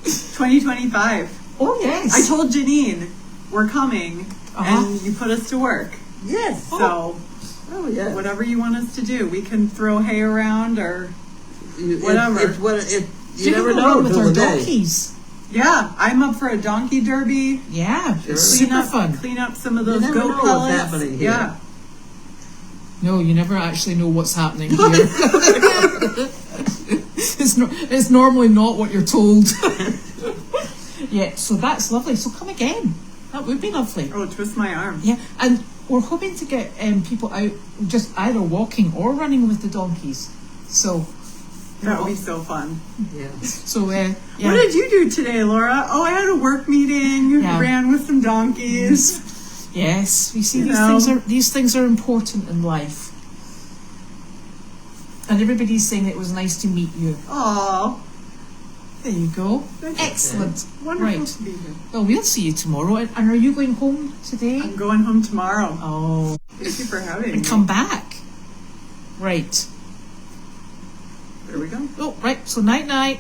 Speaker 1: 2025.
Speaker 3: Oh, yes.
Speaker 1: I told Janine we're coming,
Speaker 3: Uh-huh.
Speaker 1: and you put us to work.
Speaker 2: Yes.
Speaker 1: So
Speaker 2: Oh yeah.
Speaker 1: whatever you want us to do, we can throw hay around or
Speaker 2: You-
Speaker 1: whatever.
Speaker 2: It's what you
Speaker 3: She can
Speaker 2: never
Speaker 3: go
Speaker 2: know
Speaker 3: run with
Speaker 2: till
Speaker 3: our
Speaker 2: the day.
Speaker 3: donkeys.
Speaker 1: yeah. I'm up for a donkey derby.
Speaker 3: Yeah,
Speaker 2: Sure.
Speaker 3: it's
Speaker 1: Clean
Speaker 3: super
Speaker 1: up,
Speaker 3: fun.
Speaker 1: Clean up some of
Speaker 2: You
Speaker 1: those
Speaker 2: never
Speaker 1: goat
Speaker 2: know what's
Speaker 1: pellets.
Speaker 2: happening here.
Speaker 1: Yeah.
Speaker 3: No, you never actually know what's happening here. It's normally not what you're told. Yeah, so that's lovely. So come again. That would be lovely.
Speaker 1: Oh, twist my arm.
Speaker 3: Yeah, and we're hoping to get people out just either walking or running with the donkeys. So,
Speaker 1: That would be so fun.
Speaker 2: Yeah.
Speaker 3: so yeah.
Speaker 1: What did you do today, Laura? Oh, I had a work meeting.
Speaker 3: Yeah.
Speaker 1: Ran with some donkeys.
Speaker 3: Yes, we see
Speaker 1: You
Speaker 3: these
Speaker 1: know.
Speaker 3: things are important in life. And everybody's saying it was nice to meet you.
Speaker 1: Oh,
Speaker 3: There you go.
Speaker 1: That's
Speaker 3: Excellent.
Speaker 1: wonderful
Speaker 3: Right.
Speaker 1: to be here.
Speaker 3: Well, we'll see you tomorrow. And are you going home today?
Speaker 1: I'm going home tomorrow.
Speaker 3: Oh,
Speaker 1: Thank you for having
Speaker 3: and
Speaker 1: me.
Speaker 3: come back. Right.
Speaker 1: There we go.
Speaker 3: Oh, right. So night night.